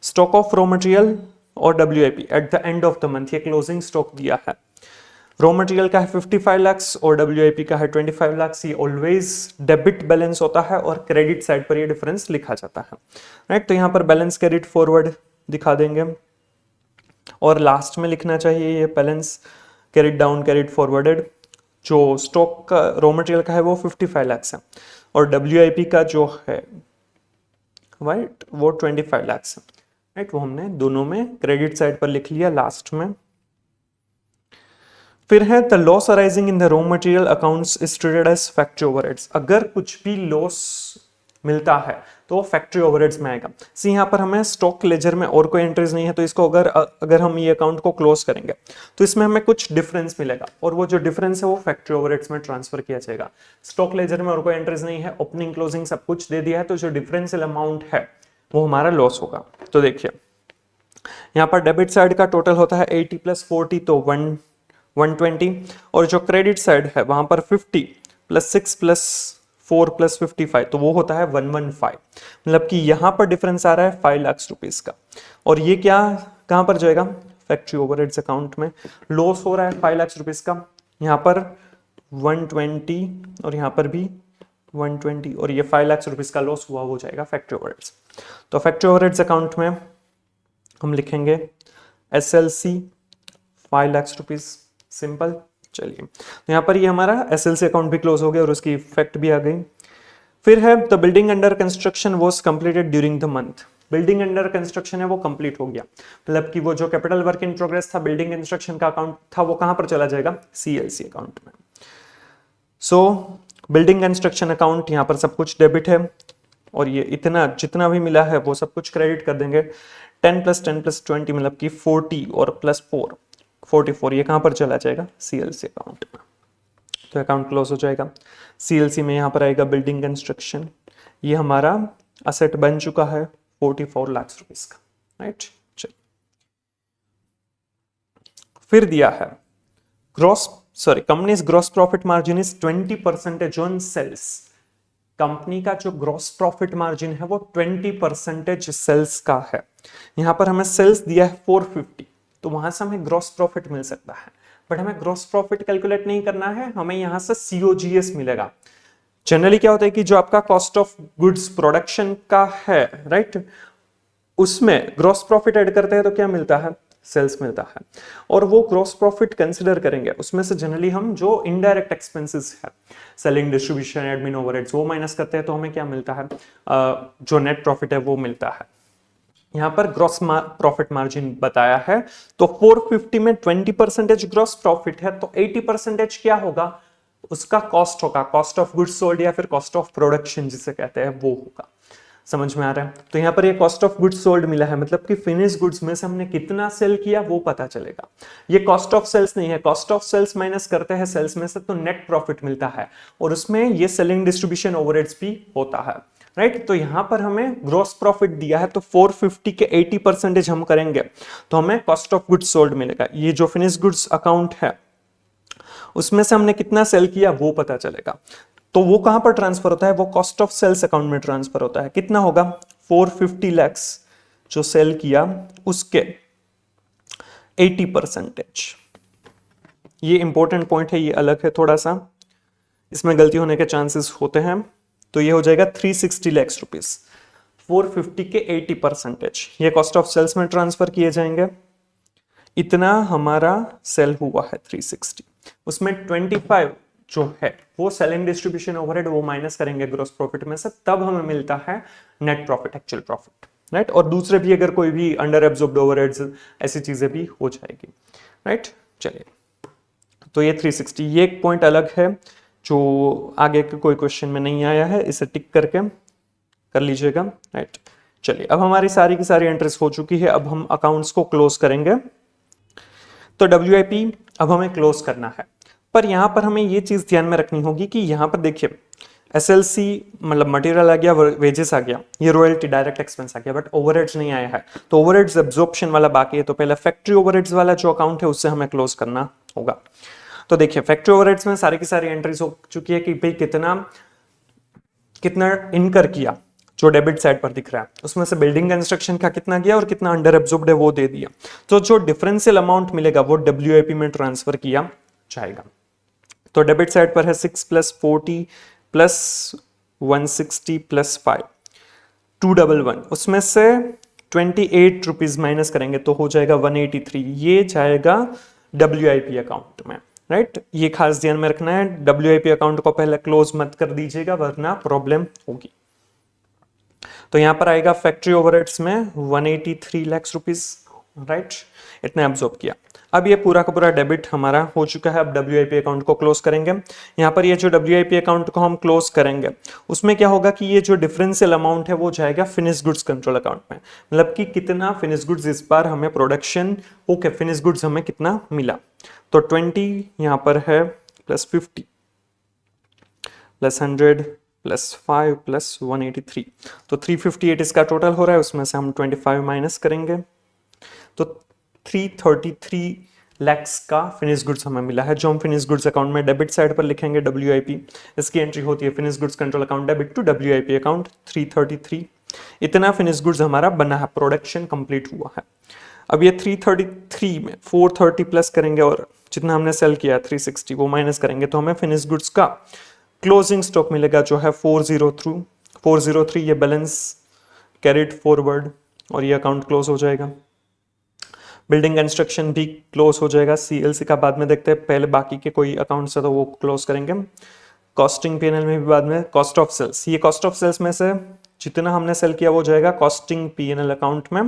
Stock of raw material और WIP at the end of the month, ये closing stock दिया है। Raw material का है 55 लाख्स और WIP का है 25 लाख्स। ये ऑलवेज डेबिट बैलेंस होता है और क्रेडिट साइड पर ये डिफरेंस लिखा जाता है, राइट। तो यहाँ पर बैलेंस कैरिड फॉरवर्ड दिखा देंगे और लास्ट में लिखना चाहिए ये balance carried down carried forwarded. जो स्टॉक का रॉ मटेरियल का है वो 55 लाख्स है और WIP का जो है राइट वो 25 लाख्स है, राइट। वो हमने दोनों में क्रेडिट साइड पर लिख लिया लास्ट में। फिर है the loss arising in the raw material accounts is treated as factory overheads. अगर कुछ भी लॉस मिलता है तो वो फैक्ट्री ओवरहेड्स में आएगा। सी यहाँ पर हमें स्टॉक लेजर में और कोई एंट्रीज नहीं है तो इसको अगर हम ये अकाउंट को क्लोज करेंगे तो इसमें हमें कुछ डिफरेंस मिलेगा और वो जो डिफरेंस है वो फैक्ट्री ओवरहेड्स में ट्रांसफर किया जाएगा। स्टॉक लेजर में और कोई एंट्रीज नहीं है, ओपनिंग क्लोजिंग सब कुछ दे दिया है, तो जो डिफरेंशियल अमाउंट है वो हमारा लॉस होगा। तो देखिए यहाँ पर डेबिट साइड का टोटल होता है 80 + 40 तो 120 और जो क्रेडिट साइड है वहां पर 50 + 6 + 4 + 55 तो वो होता है 115। मतलब कि यहाँ पर डिफरेंस आ रहा है 5 लाख रुपीस का और ये क्या कहाँ पर जाएगा, फैक्ट्री ओवरहेड्स अकाउंट में। लॉस हो रहा है 5 लाख रुपीस का, यहाँ पर 120 और यहाँ पर भी 120 और ये 5 लाख रुपीस का लॉस हुआ हो जाएगा फैक्ट्री ओवरहेड्स। तो फैक्ट्री ओवरहेड्स अकाउंट में हम लिखेंगे SLC 5 लाख रुपीस, सिंपल। चलिए तो यहाँ पर ये हमारा SLC अकाउंट भी क्लोज हो गया और उसकी इफेक्ट भी आ गई। फिर है the building under construction was completed during the month. Building under construction है वो कंप्लीट हो गया, मतलब कि वो जो कैपिटल वर्क इन प्रोग्रेस था बिल्डिंग कंस्ट्रक्शन का अकाउंट था वो कहां पर चला जाएगा, CLC अकाउंट में। सो बिल्डिंग कंस्ट्रक्शन अकाउंट यहाँ पर सब कुछ डेबिट है और ये इतना जितना भी मिला है वो सब कुछ क्रेडिट कर देंगे। 10 + 10 + 20 मतलब कि 40 और +4 44 ये कहां पर चला जाएगा, CLC अकाउंट में। तो अकाउंट क्लोज हो जाएगा। CLC में यहाँ पर आएगा बिल्डिंग कंस्ट्रक्शन, ये हमारा असेट बन चुका है 44 लाख रुपीस का, राइट। चलिए फिर दिया है companies gross profit margin is 20% on sales. Company का जो ग्रॉस प्रॉफिट मार्जिन है वो 20% सेल्स का है। यहाँ पर हमें सेल्स दिया है 450 तो वहां से हमें ग्रॉस प्रॉफिट मिल सकता है, बट हमें ग्रॉस प्रॉफिट कैलकुलेट नहीं करना है, हमें यहां से COGS मिलेगा। जनरली क्या होता है कि जो आपका कॉस्ट ऑफ गुड्स प्रोडक्शन का है, राइट, उसमें ग्रॉस प्रॉफिट ऐड करते हैं तो क्या मिलता है, सेल्स मिलता है। और वो ग्रॉस प्रॉफिट कंसिडर करेंगे, उसमें से जनरली हम जो इनडायरेक्ट एक्सपेंसेस है, सेलिंग डिस्ट्रीब्यूशन एडमिन ओवरहेड्स, वो माइनस करते हैं तो हमें क्या मिलता है, जो नेट प्रॉफिट है वो मिलता है। यहाँ पर ग्रॉस प्रॉफिट मार्जिन बताया है तो 450 में 20% ग्रॉस प्रॉफिट है तो 80% क्या होगा, उसका कॉस्ट होगा, कॉस्ट ऑफ गुड्स सोल्ड या फिर कॉस्ट ऑफ प्रोडक्शन जिसे कहते हैं वो होगा। समझ में आ रहा है? तो यहाँ पर ये कॉस्ट ऑफ गुड्स सोल्ड मिला है, मतलब कि फिनिश गुड्स में से हमने कितना सेल किया वो पता चलेगा। ये कॉस्ट ऑफ सेल्स नहीं है, कॉस्ट ऑफ सेल्स माइनस करते हैं सेल्स में से तो नेट प्रॉफिट मिलता है, और उसमें ये सेलिंग डिस्ट्रीब्यूशन ओवरहेड्स भी होता है, राइट। तो यहां पर हमें ग्रॉस प्रॉफिट दिया है, तो 450 के 80% हम करेंगे तो हमें कॉस्ट ऑफ गुड्स सोल्ड मिलेगा। ये जो फिनिश गुड्स अकाउंट है उसमें से हमने कितना सेल किया वो पता चलेगा। तो वो कहां पर ट्रांसफर होता है, वो कॉस्ट ऑफ सेल्स अकाउंट में ट्रांसफर होता है। कितना होगा, 450 लैक्स जो सेल किया उसके 80%। ये इंपॉर्टेंट पॉइंट है, ये अलग है थोड़ा सा, इसमें गलती होने के चांसेस होते हैं। तो ये हो जाएगा 360 लैक्स रुपीस, 450 के 80%। ये कॉस्ट ऑफ सेल्स में ट्रांसफर किए जाएंगे। इतना हमारा सेल हुआ है 360, उसमें 25 जो है वो सेलिंग डिस्ट्रीब्यूशन ओवरहेड वो माइनस करेंगे ग्रॉस प्रॉफिट में से, तब हमें मिलता है net profit, actual profit, right. और दूसरे भी अगर कोई भी अंडर एब्जॉर्ब्ड ओवरहेड्स ऐसी चीजें भी हो जाएगी, राइट। चलिए, तो ये 360, ये एक पॉइंट अलग है जो आगे के कोई क्वेश्चन में नहीं आया है, इसे टिक करके कर लीजिएगा, राइट। चलिए, अब हमारी सारी की सारी एंट्रीज हो चुकी है, अब हम अकाउंट्स को क्लोज करेंगे। तो WIP अब हमें क्लोज करना है, पर यहां पर हमें ये चीज ध्यान में रखनी होगी कि यहां पर देखिए SLC मतलब मटेरियल आ गया, वेजेस आ गया, ये रॉयल्टी डायरेक्ट एक्सपेंस आ गया, बट ओवरहेड्स नहीं आया है। तो ओवरहेड्स एब्जॉर्प्शन वाला बाकी है, तो पहले फैक्ट्री ओवरहेड्स वाला जो अकाउंट है उससे हमें क्लोज करना होगा। तो देखिए, फैक्ट्री ओवरहेड्स में सारी की सारी एंट्रीज हो चुकी है कि भाई कितना कितना इनकर किया, जो डेबिट साइड पर दिख रहा है उसमें से बिल्डिंग कंस्ट्रक्शन का कितना गया और कितना अंडर एब्जॉर्ब्ड है वो दे दिया। तो जो डिफरेंशियल अमाउंट मिलेगा वो WIP में ट्रांसफर किया जाएगा। तो डेबिट साइड पर है 6 + 40 + 160 + 5 211, उसमें से 28 रुपीज माइनस करेंगे तो हो जाएगा 183। ये जाएगा WIP अकाउंट में, राइट। ये खास ध्यान में रखना है, WIP अकाउंट को पहले क्लोज मत कर दीजिएगा वरना प्रॉब्लम होगी। तो यहां पर आएगा फैक्ट्री ओवरहेड्स में 183 लाख रुपीस, राइट, इतने एब्जॉर्ब किया। अब ये पूरा का पूरा डेबिट हमारा हो चुका है। अब WIP अकाउंट को क्लोज करेंगे। यहाँ पर ये जो WIP अकाउंट को हम क्लोज करेंगे उसमें क्या होगा कि ये जो डिफरेंशियल अमाउंट है वो जाएगा फिनिश गुड्स कंट्रोल अकाउंट में, मतलब कि कितना फिनिश गुड्स इस बार हमें प्रोडक्शन, ओके, फिनिश गुड्स हमें कितना मिला। तो 20 यहाँ पर है +50 +100 +5 +183, तो 358 इसका टोटल हो रहा है। उसमें से हम 25 माइनस करेंगे तो 333 लैक्स का फिनिश गुड्स हमें मिला है, जो हम फिनिश गुड्स अकाउंट में डेबिट साइड पर लिखेंगे WIP। इसकी एंट्री होती है finish goods control account debit to WIP account 333। इतना फिनिश गुड्स हमारा बना है, प्रोडक्शन कंप्लीट हुआ है। अब ये 333 में 430 प्लस करेंगे और जितना हमने सेल किया 360 वो माइनस करेंगे तो हमें फिनिश गुड्स का क्लोजिंग स्टॉक मिलेगा जो है 403। ये बैलेंस कैरिड फॉरवर्ड और ये अकाउंट क्लोज हो जाएगा। बिल्डिंग कंस्ट्रक्शन भी क्लोज हो जाएगा। CLC का बाद में देखते हैं, पहले बाकी के कोई अकाउंट्स है तो वो क्लोज करेंगे। कॉस्टिंग PNL में भी बाद में। कॉस्ट ऑफ सेल्स, ये कॉस्ट ऑफ सेल्स में से जितना हमने सेल किया वो जाएगा कॉस्टिंग PNL अकाउंट में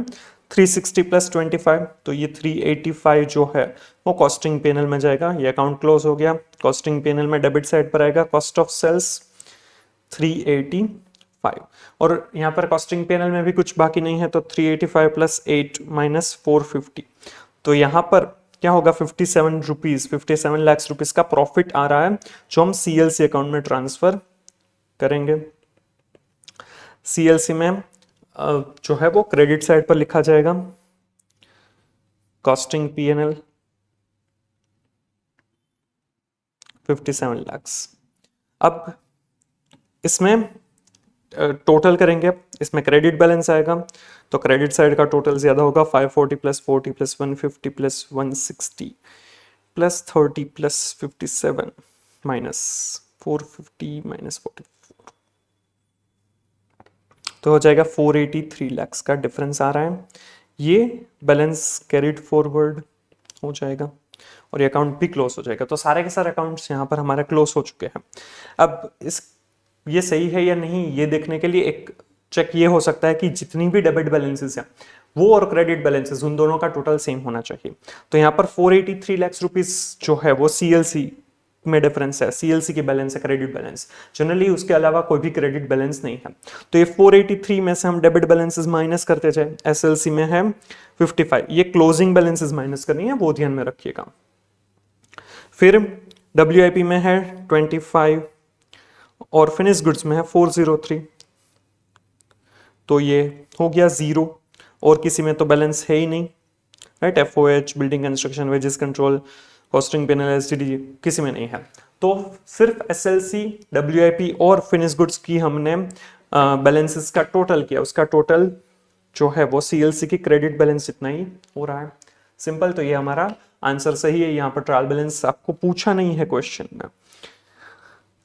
360 + 25, तो ये 385 जो है वो कॉस्टिंग PNL में जाएगा। ये अकाउंट क्लोज हो गया। कॉस्टिंग PNL में डेबिट साइड पर आएगा कॉस्ट ऑफ सेल्स 385, और यहाँ पर कॉस्टिंग PNL में भी कुछ बाकी नहीं है तो 385 + 8 - 450, तो यहाँ पर क्या होगा 57 लाख रुपीस का प्रॉफिट आ रहा है जो हम CLC अकाउंट में ट्रांसफर करेंगे। CLC में जो है वो क्रेडिट साइड पर लिखा जाएगा कॉस्टिंग PNL 57 लाख। अब इसमें टोटल करेंगे, इसमें क्रेडिट बैलेंस आएगा तो क्रेडिट साइड का टोटल ज्यादा होगा 540 + 40 + 150 + 160 + 30 + 57 - 450 - 44, तो हो जाएगा 483 लाख का डिफरेंस आ रहा है। ये बैलेंस कैरिड फॉरवर्ड हो जाएगा और ये अकाउंट भी क्लोज हो जाएगा। तो सारे के सारे अकाउंट्स यहाँ पर हमारे क्लोज हो चुके हैं। अब ये सही है या नहीं ये देखने के लिए एक चेक ये हो सकता है कि जितनी भी डेबिट बैलेंसेस हैं वो और क्रेडिट बैलेंसेस उन दोनों का टोटल सेम होना चाहिए। तो यहाँ पर 483 लाख रुपीस जो है वो CLC में डिफरेंस है, सीएलसी की बैलेंस है, क्रेडिट बैलेंस, जनरली उसके अलावा कोई भी क्रेडिट बैलेंस नहीं है। तो ये 483 में से हम डेबिट बैलेंसेस माइनस करते जाए, एसएलसी में है 55, ये क्लोजिंग बैलेंसेस माइनस करनी है, वो ध्यान में रखिएगा। फिर डब्ल्यूआईपी में है 25 और फिनिश गुड्स में है 403, तो ये हो गया जीरो, और किसी में तो बैलेंस है ही नहीं, right. FOH, building construction, wages control, costing, PNL, STD, किसी में नहीं है। तो सिर्फ एसएलसी, डब्ल्यूआईपी और फिनिश गुड्स की हमने बैलेंसेस का टोटल किया, उसका टोटल जो है वो सीएलसी की क्रेडिट बैलेंस जितना ही हो रहा है। सिंपल, तो ये हमारा आंसर सही है। यहाँ पर ट्रायल बैलेंस आपको पूछा नहीं है क्वेश्चन में,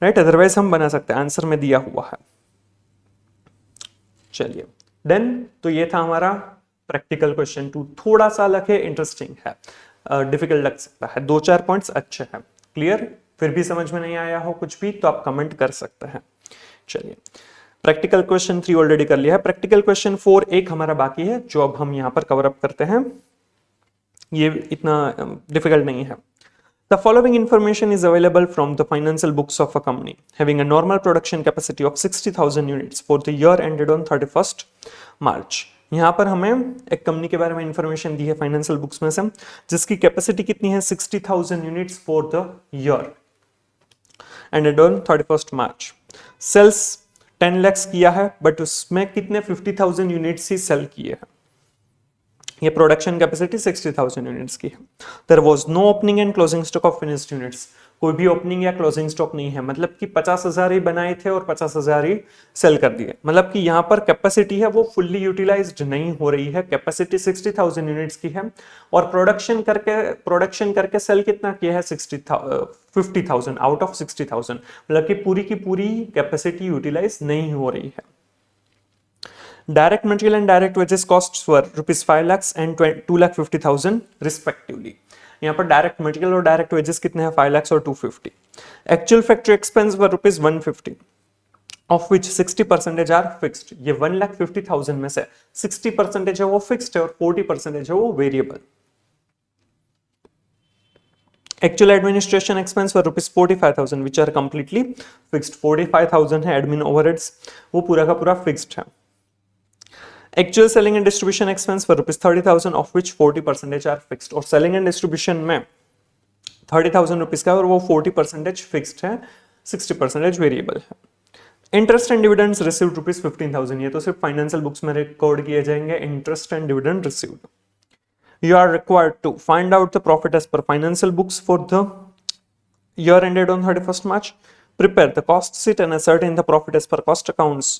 राइट, अदरवाइज हम बना सकते हैं, आंसर में दिया हुआ है। चलिए देन, तो ये था हमारा प्रैक्टिकल क्वेश्चन 2, थोड़ा सा अलग है, इंटरेस्टिंग है, डिफिकल्ट लग सकता है, 2-4 पॉइंट्स अच्छे हैं। क्लियर? फिर भी समझ में नहीं आया हो कुछ भी तो आप कमेंट कर सकते हैं। चलिए, प्रैक्टिकल क्वेश्चन 3 ऑलरेडी कर लिया है। प्रैक्टिकल क्वेश्चन 4 एक हमारा बाकी है, जो अब हम यहाँ पर कवर अप करते हैं, ये इतना डिफिकल्ट नहीं है। The following information is available from the financial books of a company having a normal production capacity of 60,000 units for the year ended on 31st March. यहाँ पर हमें एक कंपनी के बारे में इंफॉर्मेशन दी है फाइनेंशियल बुक्स में से, जिसकी कैपेसिटी कितनी है 60,000 units for the year ended on 31st March. Sales 10 lakh किया है, बट उसमें कितने 50,000 यूनिट्स ही सेल किए हैं। ये प्रोडक्शन कैपेसिटी 60,000 यूनिट्स की है। There was no opening and closing stock of finished units, कोई भी ओपनिंग या क्लोजिंग स्टॉक नहीं है, मतलब कि 50,000 ही बनाए थे और 50,000 ही सेल कर दिए, मतलब कि यहाँ पर कैपेसिटी है वो फुल्ली यूटिलाइज्ड नहीं हो रही है। कैपेसिटी 60,000 यूनिट्स की है और प्रोडक्शन करके सेल कितना किया है 50,000 आउट ऑफ 60,000, मतलब कि पूरी की पूरी कैपेसिटी यूटिलाइज नहीं हो रही है। Direct material and direct wages costs were rupees 5 lakhs and 2,50,000 respectively. यहाँ पर डायरेक्ट मटेरियल और डायरेक्ट वेजेस कितने हैं 5 lakhs और 250। Actual factory expense were rupees 150 of which 60% are fixed. ये 1,50,000 में से 60% है वो फिक्स्ड है और 40% है वो variable. Actual administration expense were rupees 45,000 which are completely fixed. 45,000 है एडमिन ओवरहेड्स, वो पूरा का पूरा फिक्स्ड है। Actual selling and distribution expense for rupees 30,000 of which 40% are fixed, और selling and distribution में 30,000 रुपीज का और वो 40% फिक्स्ड है, 60% वेरिएबल है। Interest and dividends received rupees 15,000, ये तो सिर्फ फाइनेंशियल बुक्स में रिकॉर्ड किए जाएंगे। Interest and dividend received. You are required to find out the profit as per financial books for the year ended on 31st March. Prepare the cost sheet and ascertain the profit as per cost accounts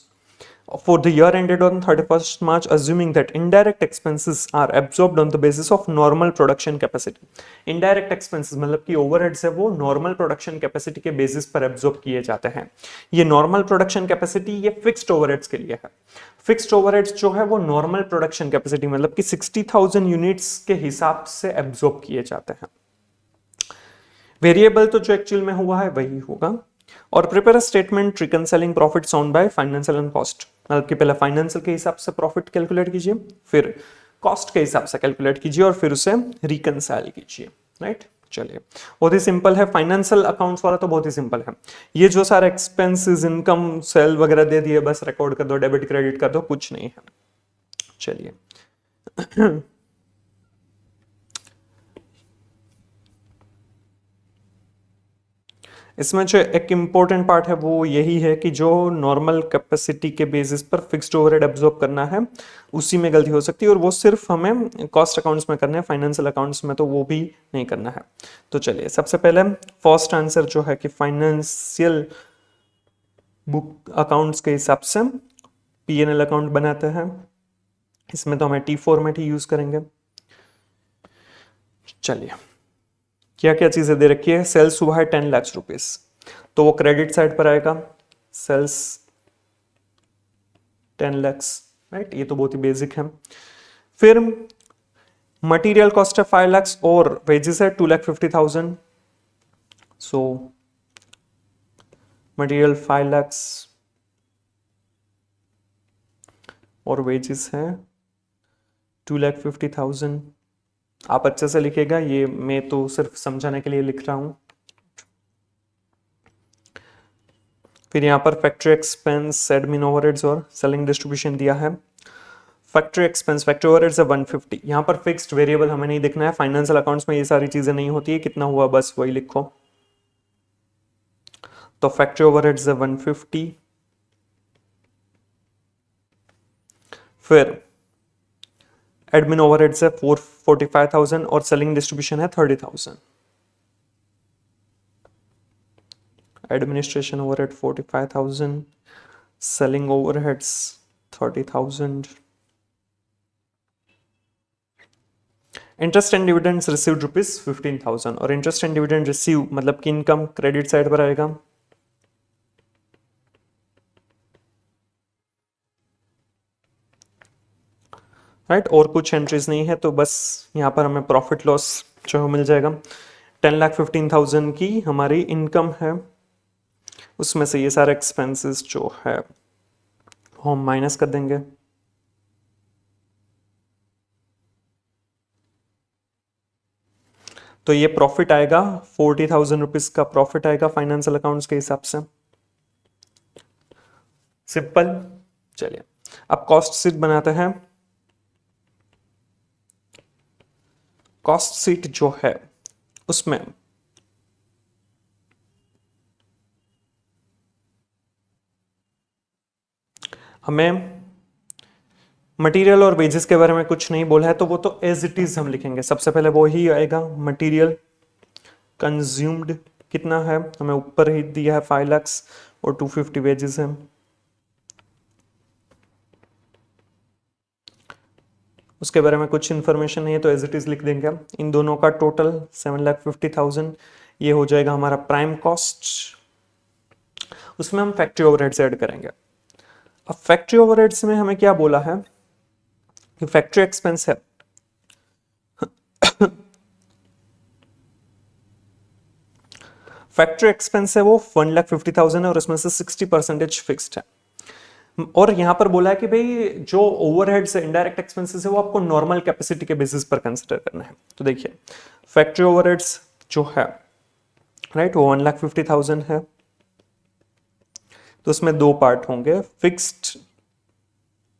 for the year ended on 31st March, assuming that indirect expenses are absorbed on the basis of normal production capacity. Indirect expenses मतलब कि overheads है वो normal production capacity के basis पर absorb किए जाते हैं। ये normal production capacity ये fixed overheads के लिए है। Fixed overheads जो है वो normal production capacity मतलब कि 60,000 units के हिसाब से absorb किए जाते हैं। वेरिएबल तो जो एक्चुअल में हुआ है वही होगा। और prepare statement reconciling profit on by financial and cost, मतलब कि पहले फाइनेंशियल के हिसाब से प्रॉफिट कैलकुलेट कीजिए, फिर कॉस्ट के हिसाब से कैलकुलेट कीजिए और फिर उसे रिकंसाइल कीजिए, राइट। चलिए, बहुत ही सिंपल है। फाइनेंशियल अकाउंट्स वाला तो बहुत ही सिंपल है। ये जो सारे एक्सपेंसेस, इनकम, सेल वगैरह दे दिए, बस रिकॉर्ड कर दो, डेबिट क्रेडिट कर दो, कुछ नहीं है। चलिए इसमें जो एक इंपॉर्टेंट पार्ट है वो यही है कि जो नॉर्मल कैपेसिटी के बेसिस पर फिक्स्ड ओवरहेड एब्जॉर्ब करना है, उसी में गलती हो सकती है और वो सिर्फ हमें कॉस्ट अकाउंट्स में करना है, फाइनेंशियल अकाउंट्स में तो वो भी नहीं करना है। तो चलिए, सबसे पहले फर्स्ट आंसर जो है कि फाइनेंशियल बुक अकाउंट्स के हिसाब से P&L अकाउंट बनाते हैं, इसमें तो हमें T फॉर्मेट ही यूज करेंगे। चलिए, क्या क्या चीजें दे रखी है। सेल्स हुआ है 10 लाख रुपीस, तो वो क्रेडिट साइड पर आएगा। सेल्स 10 लाख, राइट, ये तो बहुत ही बेसिक है। फिर मटेरियल कॉस्ट है 5 लाख और वेजेस है 2,50,000, सो मटेरियल 5 लाख और वेजेस है 2,50,000। आप अच्छे से लिखेगा, ये मैं तो सिर्फ समझाने के लिए लिख रहा हूं। फिर यहाँ पर फैक्ट्री एक्सपेंस, एडमिन ओवरहेड्स और सेलिंग डिस्ट्रीब्यूशन दिया है। फैक्ट्री एक्सपेंस, फैक्ट्री ओवरहेड्स है 150। यहाँ पर फिक्स्ड वेरिएबल हमें नहीं देखना है, फाइनेंशियल अकाउंट्स में ये सारी चीजें नहीं होती है, कितना हुआ बस वही लिखो। तो फैक्ट्री ओवरहेड्स है 150। फिर एडमिन ओवरहेड्स है 45,000 और सेलिंग डिस्ट्रीब्यूशन है 30,000। Administration overhead 45,000, selling overheads 30,000। Interest and dividends received rupees 15,000 और इंटरेस्ट एंड डिविडेंड रिसीव मतलब कि इनकम क्रेडिट साइड पर आएगा। राइट, और कुछ एंट्रीज नहीं है, तो बस यहाँ पर हमें प्रॉफिट लॉस जो मिल जाएगा। 10,15,000 की हमारी इनकम है, उसमें से ये सारे एक्सपेंसेस जो है हम माइनस कर देंगे। तो ये प्रॉफिट आएगा 40,000 रुपीज का प्रॉफिट आएगा फाइनेंशियल अकाउंट्स के हिसाब से। सिंपल। चलिए अब कॉस्ट शीट बनाते हैं। कॉस्ट शीट जो है उसमें हमें मटेरियल और वेजेस के बारे में कुछ नहीं बोला है, तो वो तो एज इट इज हम लिखेंगे। सबसे पहले वो ही आएगा, मटेरियल कंज्यूम्ड कितना है, हमें ऊपर ही दिया है 5 लाख और 250 वेजेस है। उसके बारे में कुछ इंफॉर्मेशन नहीं है, तो एज इट इज लिख देंगे। इन दोनों का टोटल 7,50,000 ये हो जाएगा हमारा प्राइम कॉस्ट। उसमें हम फैक्ट्री ओवरहेड्स ऐड करेंगे। अब फैक्ट्री ओवरहेड्स में हमें क्या बोला है कि फैक्ट्री एक्सपेंस है फैक्ट्री एक्सपेंस है वो 1,50,000 है और उसमें से 60% फिक्स्ड है। और यहां पर बोला है कि भाई जो ओवरहेड्स है, इनडायरेक्ट एक्सपेंसेस है, वो आपको नॉर्मल कैपेसिटी के बेसिस पर कंसिडर करना है। तो देखिए फैक्ट्री ओवरहेड्स जो है राइट वो 1,50,000 है, तो उसमें दो पार्ट होंगे, फिक्स्ड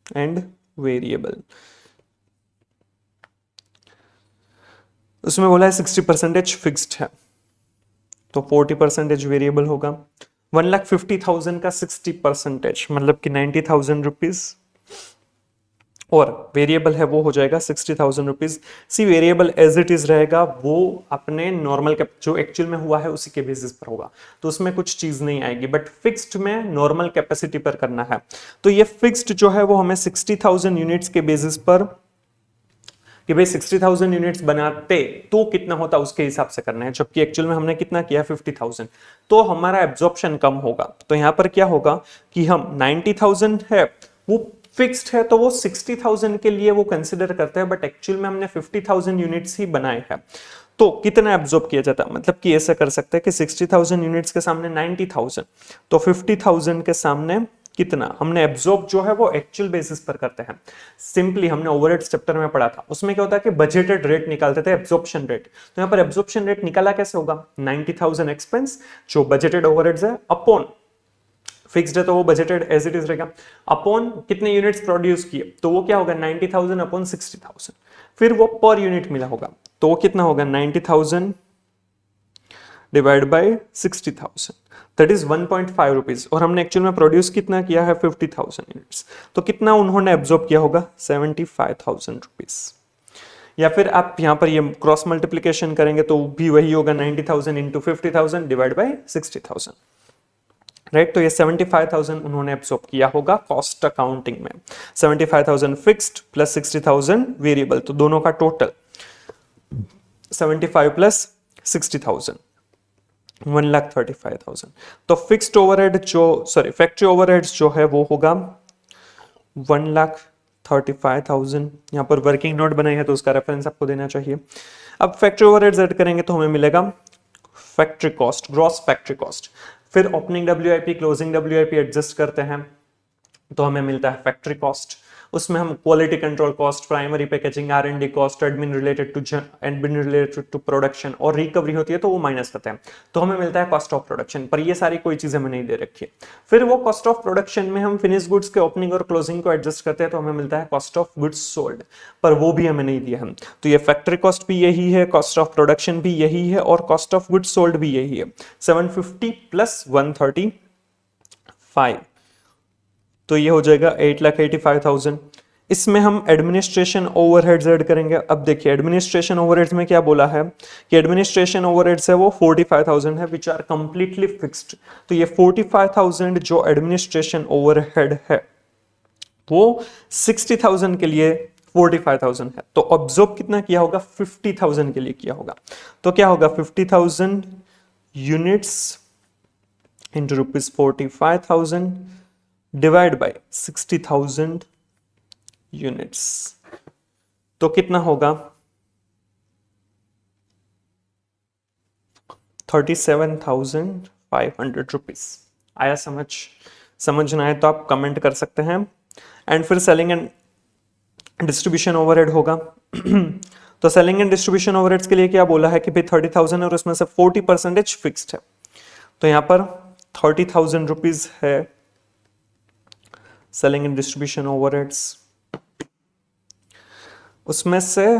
एंड वेरिएबल। उसमें बोला है 60% फिक्स्ड है, तो 40% वेरिएबल होगा। 1,50,000 का 60% मतलब कि 90,000 रुपीज, और वेरिएबल है वो हो जाएगा 60,000 रुपीज। सी वेरिएबल एज इट इज रहेगा, वो अपने नॉर्मल जो एक्चुअल में हुआ है उसी के बेसिस पर होगा, तो उसमें कुछ चीज नहीं आएगी। बट फिक्स्ड में नॉर्मल कैपेसिटी पर करना है, तो ये फिक्स्ड जो है वो हमें 60,000 यूनिट्स के बेसिस पर कि भाई 60,000 यूनिट्स बनाते तो कितना होता उसके हिसाब से करना है, जबकि एक्चुअल में हमने कितना किया 50,000, तो हमारा एब्जॉर्प्शन कम होगा। तो यहां पर क्या होगा कि हम 90,000 है वो फिक्स्ड है, तो वो 60,000 के लिए वो कंसिडर करते हैं, बट एक्चुअल में हमने 50,000 यूनिट्स ही बनाए हैं, तो कितना एब्जॉर्ब किया जाता है। मतलब कि ऐसा कर सकते हैं कि 60,000 यूनिट्स के सामने 90,000, तो 50,000 के सामने कितना हमने एब्जॉर्ब जो है वो एक्चुअल बेसिस पर करते हैं। सिंपली हमने ओवरहेड्स चैप्टर में पढ़ा था, उसमें क्या होता है कि बजटेड रेट निकालते थे, एब्जॉर्प्शन रेट। तो यहाँ पर एब्जॉर्प्शन रेट निकाला कैसे होगा, 90,000 एक्सपेंस जो बजटेड ओवरहेड्स है अपॉन फिक्स्ड है, तो वो बजटेड एज इट इज रहेगा, अपॉन कितने यूनिट्स प्रोड्यूस किए, तो वो क्या होगा 90,000 अपॉन 60,000। फिर वो पर यूनिट मिला होगा, तो वो कितना होगा 90,000 divide by 60,000, that is 1.5 rupees. और हमने एक्चुअल में प्रोड्यूस कितना किया है 50,000 यूनिट्स, तो कितना उन्होंने एब्जॉर्ब किया होगा 75,000 रुपीज। या फिर आप यहां पर ये क्रॉस मल्टीप्लीकेशन करेंगे तो भी वही होगा 90,000 इंटू 50,000 डिवाइड बाय 60,000, राइट। तो ये 75,000 उन्होंने एब्सॉर्ब किया होगा कॉस्ट अकाउंटिंग में। 75,000 फिक्स्ड प्लस 60,000 वेरिएबल, तो दोनों का टोटल 75 प्लस 60,000 1,35,000। तो फिक्स्ड ओवरहेड जो फैक्ट्री ओवरहेड्स जो है वो होगा 1,35,000। यहाँ पर वर्किंग नोट बनाई है तो उसका रेफरेंस आपको देना चाहिए। अब फैक्ट्री ओवरहेड्स ऐड करेंगे तो हमें मिलेगा factory cost, gross factory cost. फिर opening WIP closing WIP adjust करते हैं तो हमें मिलता है फैक्ट्री कॉस्ट। उसमें हम quality control cost, primary packaging, R&D cost, admin related to production और रिकवरी होती है तो वो माइनस करते हैं, तो हमें मिलता है कॉस्ट ऑफ प्रोडक्शन। पर ये सारी कोई चीज हमें नहीं दे रखी है। फिर वो कॉस्ट ऑफ प्रोडक्शन में हम फिनिश गुड्स के ओपनिंग और क्लोजिंग को एडजस्ट करते हैं तो हमें मिलता है कॉस्ट ऑफ गुड्स सोल्ड, पर वो भी हमें नहीं दिया हम। तो ये फैक्ट्री कॉस्ट भी यही है, कॉस्ट ऑफ प्रोडक्शन भी यही है और कॉस्ट ऑफ गुड्स सोल्ड भी यही है। 750 प्लस 135, तो ये हो जाएगा 8,85,000। इसमें हम एडमिनिस्ट्रेशन ओवरहेड्स ऐड करेंगे। अब देखिए एडमिनिस्ट्रेशन ओवरहेड्स में क्या बोला है कि एडमिनिस्ट्रेशन ओवरहेड्स है वो 45,000 है विच आर कंप्लीटली फिक्स्ड। तो ये 45,000 जो एडमिनिस्ट्रेशन ओवरहेड है वो 60,000 के लिए 45,000 है, तो ऑब्जॉर्ब कितना किया होगा, 50,000 के लिए किया होगा। तो क्या होगा 50,000 units into rupees 45,000 divide by 60,000 units, तो कितना होगा 37,500 रुपीज। आया समझ? समझना है तो आप कमेंट कर सकते हैं। एंड फिर सेलिंग एंड डिस्ट्रीब्यूशन ओवरहेड होगा तो सेलिंग एंड डिस्ट्रीब्यूशन ओवरहेड्स के लिए क्या बोला है कि भाई 30,000 और उसमें से 40% फिक्स्ड है, तो यहां पर 30,000 रुपीज है सेलिंग एंड डिस्ट्रीब्यूशन ओवरहेड्स। उसमें से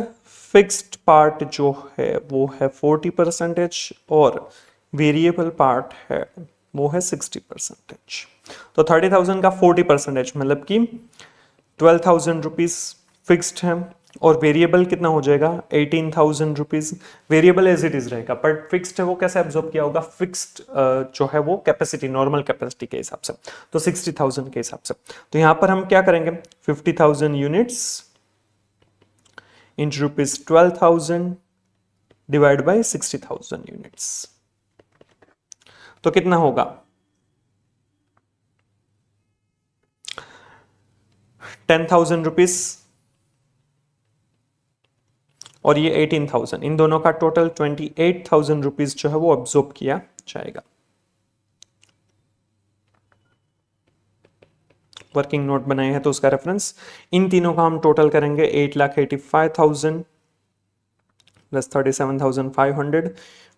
फिक्स्ड पार्ट जो है वो है 40% और वेरिएबल पार्ट है वो है 60%। तो 30,000 का 40% मतलब कि 12,000 रुपीज फिक्स्ड है और वेरिएबल कितना हो जाएगा 18,000 rupees. Variable as it is रहेगा बट फिक्स्ड है वो कैसे एब्जॉर्ब किया होगा, फिक्स्ड जो है वो कैपेसिटी नॉर्मल कैपेसिटी के हिसाब से, तो 60,000 के हिसाब से। तो यहां पर हम क्या करेंगे 50,000 units into rupees 12,000 divide by 60,000 units, तो कितना होगा 10,000 रुपीज और ये 18,000, इन दोनों का टोटल 28,000 रुपीज जो है वो अब्सॉर्ब किया जाएगा। वर्किंग नोट बनाए हैं तो उसका रेफरेंस, इन तीनों का हम टोटल करेंगे 8,85,000 प्लस 37,500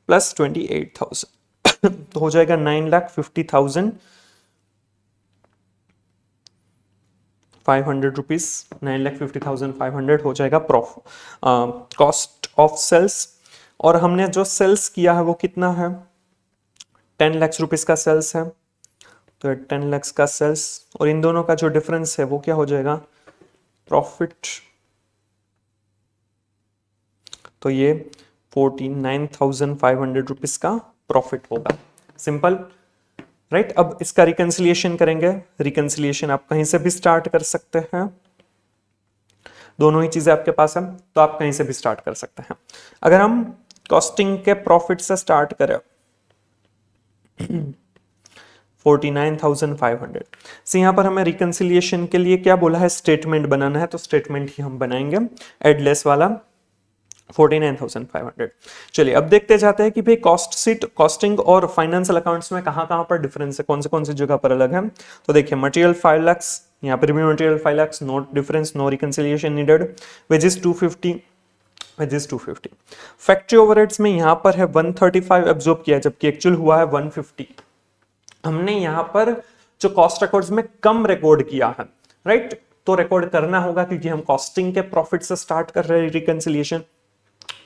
प्लस 28,000 तो हो जाएगा 9,50,500 रुपीज। 9,50,500 हो जाएगा कॉस्ट ऑफ सेल्स। और हमने जो सेल्स किया है वो कितना है 10 लाख रुपीज का सेल्स है, तो 10 लाख का सेल्स और इन दोनों का जो डिफरेंस है वो क्या हो जाएगा प्रॉफिट, तो ये 49,500 रुपीज का प्रॉफिट होगा। Simple right. अब इसका रिकंसिलिएशन करेंगे। रिकंसिलिएशन आप कहीं से भी स्टार्ट कर सकते हैं, दोनों ही चीजें आपके पास है तो आप कहीं से भी स्टार्ट कर सकते हैं। अगर हम कॉस्टिंग के प्रॉफिट से स्टार्ट करें 49,500 से, यहां पर हमें रिकंसिलिएशन के लिए क्या बोला है स्टेटमेंट बनाना है, तो स्टेटमेंट ही हम बनाएंगे एडलेस वाला 49,500। चलिए अब देखते जाते हैं कि भाई कॉस्ट शीट, कॉस्टिंग और फाइनेंशियल अकाउंट्स में कहां पर डिफरेंस है, कौन सी जगह पर अलग है। तो देखिए मटेरियल 5 लाख, यहाँ पर भी material 5 lakh, no difference, no reconciliation needed. Wages 250, wages 250। Factory overheads में यहाँ पर है 135 एब्जॉर्ब किया जबकि एक्चुअल हुआ है 150। हमने यहाँ पर जो कॉस्ट रिकॉर्ड्स में कम रिकॉर्ड किया है राइट, तो रिकॉर्ड करना होगा क्योंकि हम कॉस्टिंग के प्रॉफिट से स्टार्ट कर रहे हैं रिकंसिलिएशन,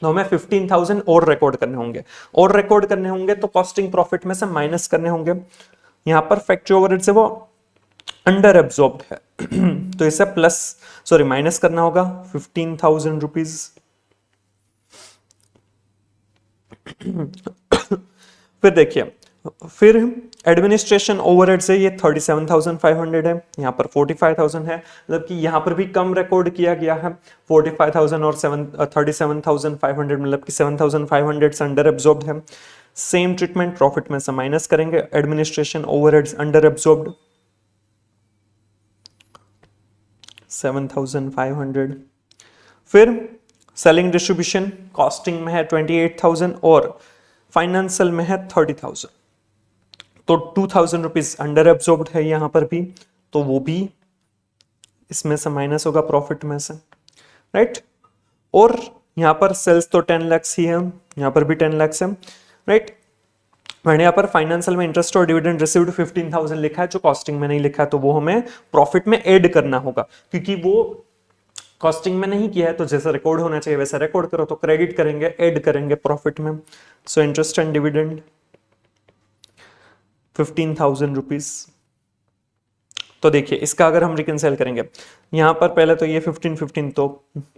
तो हमें 15,000 और रिकॉर्ड करने होंगे, और रिकॉर्ड करने होंगे तो कॉस्टिंग प्रॉफिट में से माइनस करने होंगे। यहां पर फैक्ट्री ओवरहेड से वो अंडर एब्जॉर्ब्ड है तो इसे प्लस सॉरी माइनस करना होगा 15,000 रुपीज। फिर देखिए फिर एडमिनिस्ट्रेशन ओवरहेड से ये 37,500 है, यहाँ पर 45,000 है, मतलब कि यहाँ पर भी कम रिकॉर्ड किया गया है 45,000 और 37,500 मतलब कि 7,500 से अंडर एब्जॉर्ब्ड है। सेम ट्रीटमेंट प्रॉफिट में से माइनस करेंगे, एडमिनिस्ट्रेशन ओवरहेड्स अंडर एब्जॉर्ब्ड 7,500। फिर सेलिंग डिस्ट्रीब्यूशन कॉस्टिंग में है 28,000 और फाइनेंशियल में है 30,000, तो 2,000 रुपीज अंडर एब्जॉर्ब्ड है यहां पर भी, तो वो भी इसमें से माइनस होगा प्रॉफिट में से, राइट। और यहाँ पर सेल्स तो 10 लाख ही है, यहाँ पर भी 10 लाख है, राइट। मैंने यहाँ पर फाइनेंशियल में इंटरेस्ट और डिविडेंड रिसीव्ड 15,000 लिखा है, जो कॉस्टिंग में नहीं लिखा है, तो वो हमें प्रॉफिट में ऐड करना होगा, क्योंकि वो कॉस्टिंग में नहीं किया है। तो जैसे रिकॉर्ड होना चाहिए वैसा रिकॉर्ड करो, तो क्रेडिट करेंगे, ऐड करेंगे प्रॉफिट में। So interest and dividend 15,000 rupees. तो देखिए इसका अगर हम रिकंसाइल करेंगे, यहां पर पहले तो ये 15 तो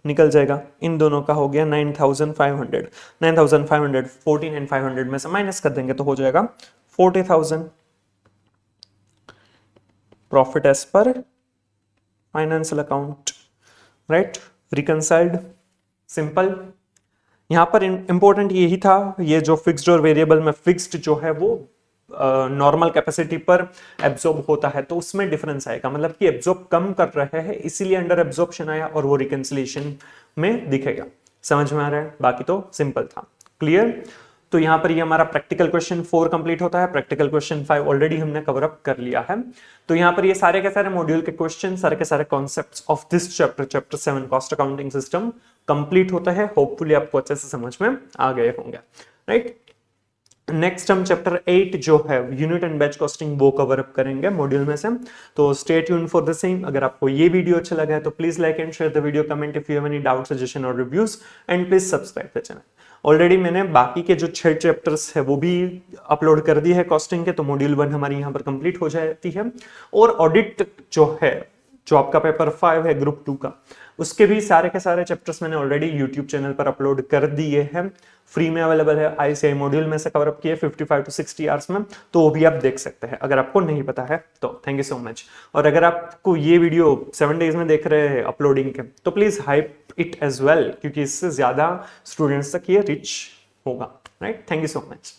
निकल जाएगा, इन दोनों का हो गया 9,500। 9,500 14 एंड 500 में से माइनस कर देंगे तो हो जाएगा 40,000 profit as per financial account, right. Reconciled, simple. यहां पर इंपॉर्टेंट यही था, ये जो फिक्स्ड और वेरिएबल में फिक्स्ड जो है वो नॉर्मल कैपेसिटी पर एब्जॉर्ब होता है, तो उसमें डिफरेंस आएगा, मतलब कि एब्जॉर्ब कम कर रहे हैं इसीलिए अंडर एब्जॉर्प्शन आया, और वो रिकंसिलिएशन में दिखेगा। समझ में आ रहा है? बाकी तो सिंपल था, क्लियर। तो यहां पर ये हमारा प्रैक्टिकल क्वेश्चन 4 कंप्लीट होता है। प्रैक्टिकल क्वेश्चन 5 ऑलरेडी हमने कवर अप कर लिया है। तो यहां पर ये सारे के सारे मॉड्यूल के क्वेश्चन, सारे के सारे concepts of this chapter 7 cost accounting system complete होता है। होपफुली आपको अच्छे से समझ में आ गए होंगे, राइट। नेक्स्ट हम चैप्टर 8 जो है यूनिट एंड बैच कॉस्टिंग वो कवर अप करेंगे मॉड्यूल में से। तो stay tune for the same. अगर आपको ये वीडियो अच्छा लगा है तो please like and share the video, comment if you have any doubt, suggestion और reviews, and please subscribe the channel. Already मैंने बाकी के जो 6 चैप्टर्स है वो भी अपलोड कर दिए है कॉस्टिंग के, तो मॉड्यूल 1 हमारी यहाँ पर कंप्लीट हो जाती है। और ऑडिट जो है, जो आपका पेपर 5 है ग्रुप 2 का, उसके भी सारे के सारे चैप्टर्स मैंने ऑलरेडी यूट्यूब चैनल पर अपलोड कर दिए हैं, फ्री में अवेलेबल है। आईसीआई मॉड्यूल में से कवर अप किए 55 to 60 आवर्स में, तो वो भी आप देख सकते हैं अगर आपको नहीं पता है तो। Thank you so much. और अगर आपको ये वीडियो 7 डेज में देख रहे हैं अपलोडिंग के, तो please hype it as well, क्योंकि इससे ज्यादा स्टूडेंट्स तक ये रीच होगा, right. Thank you so much.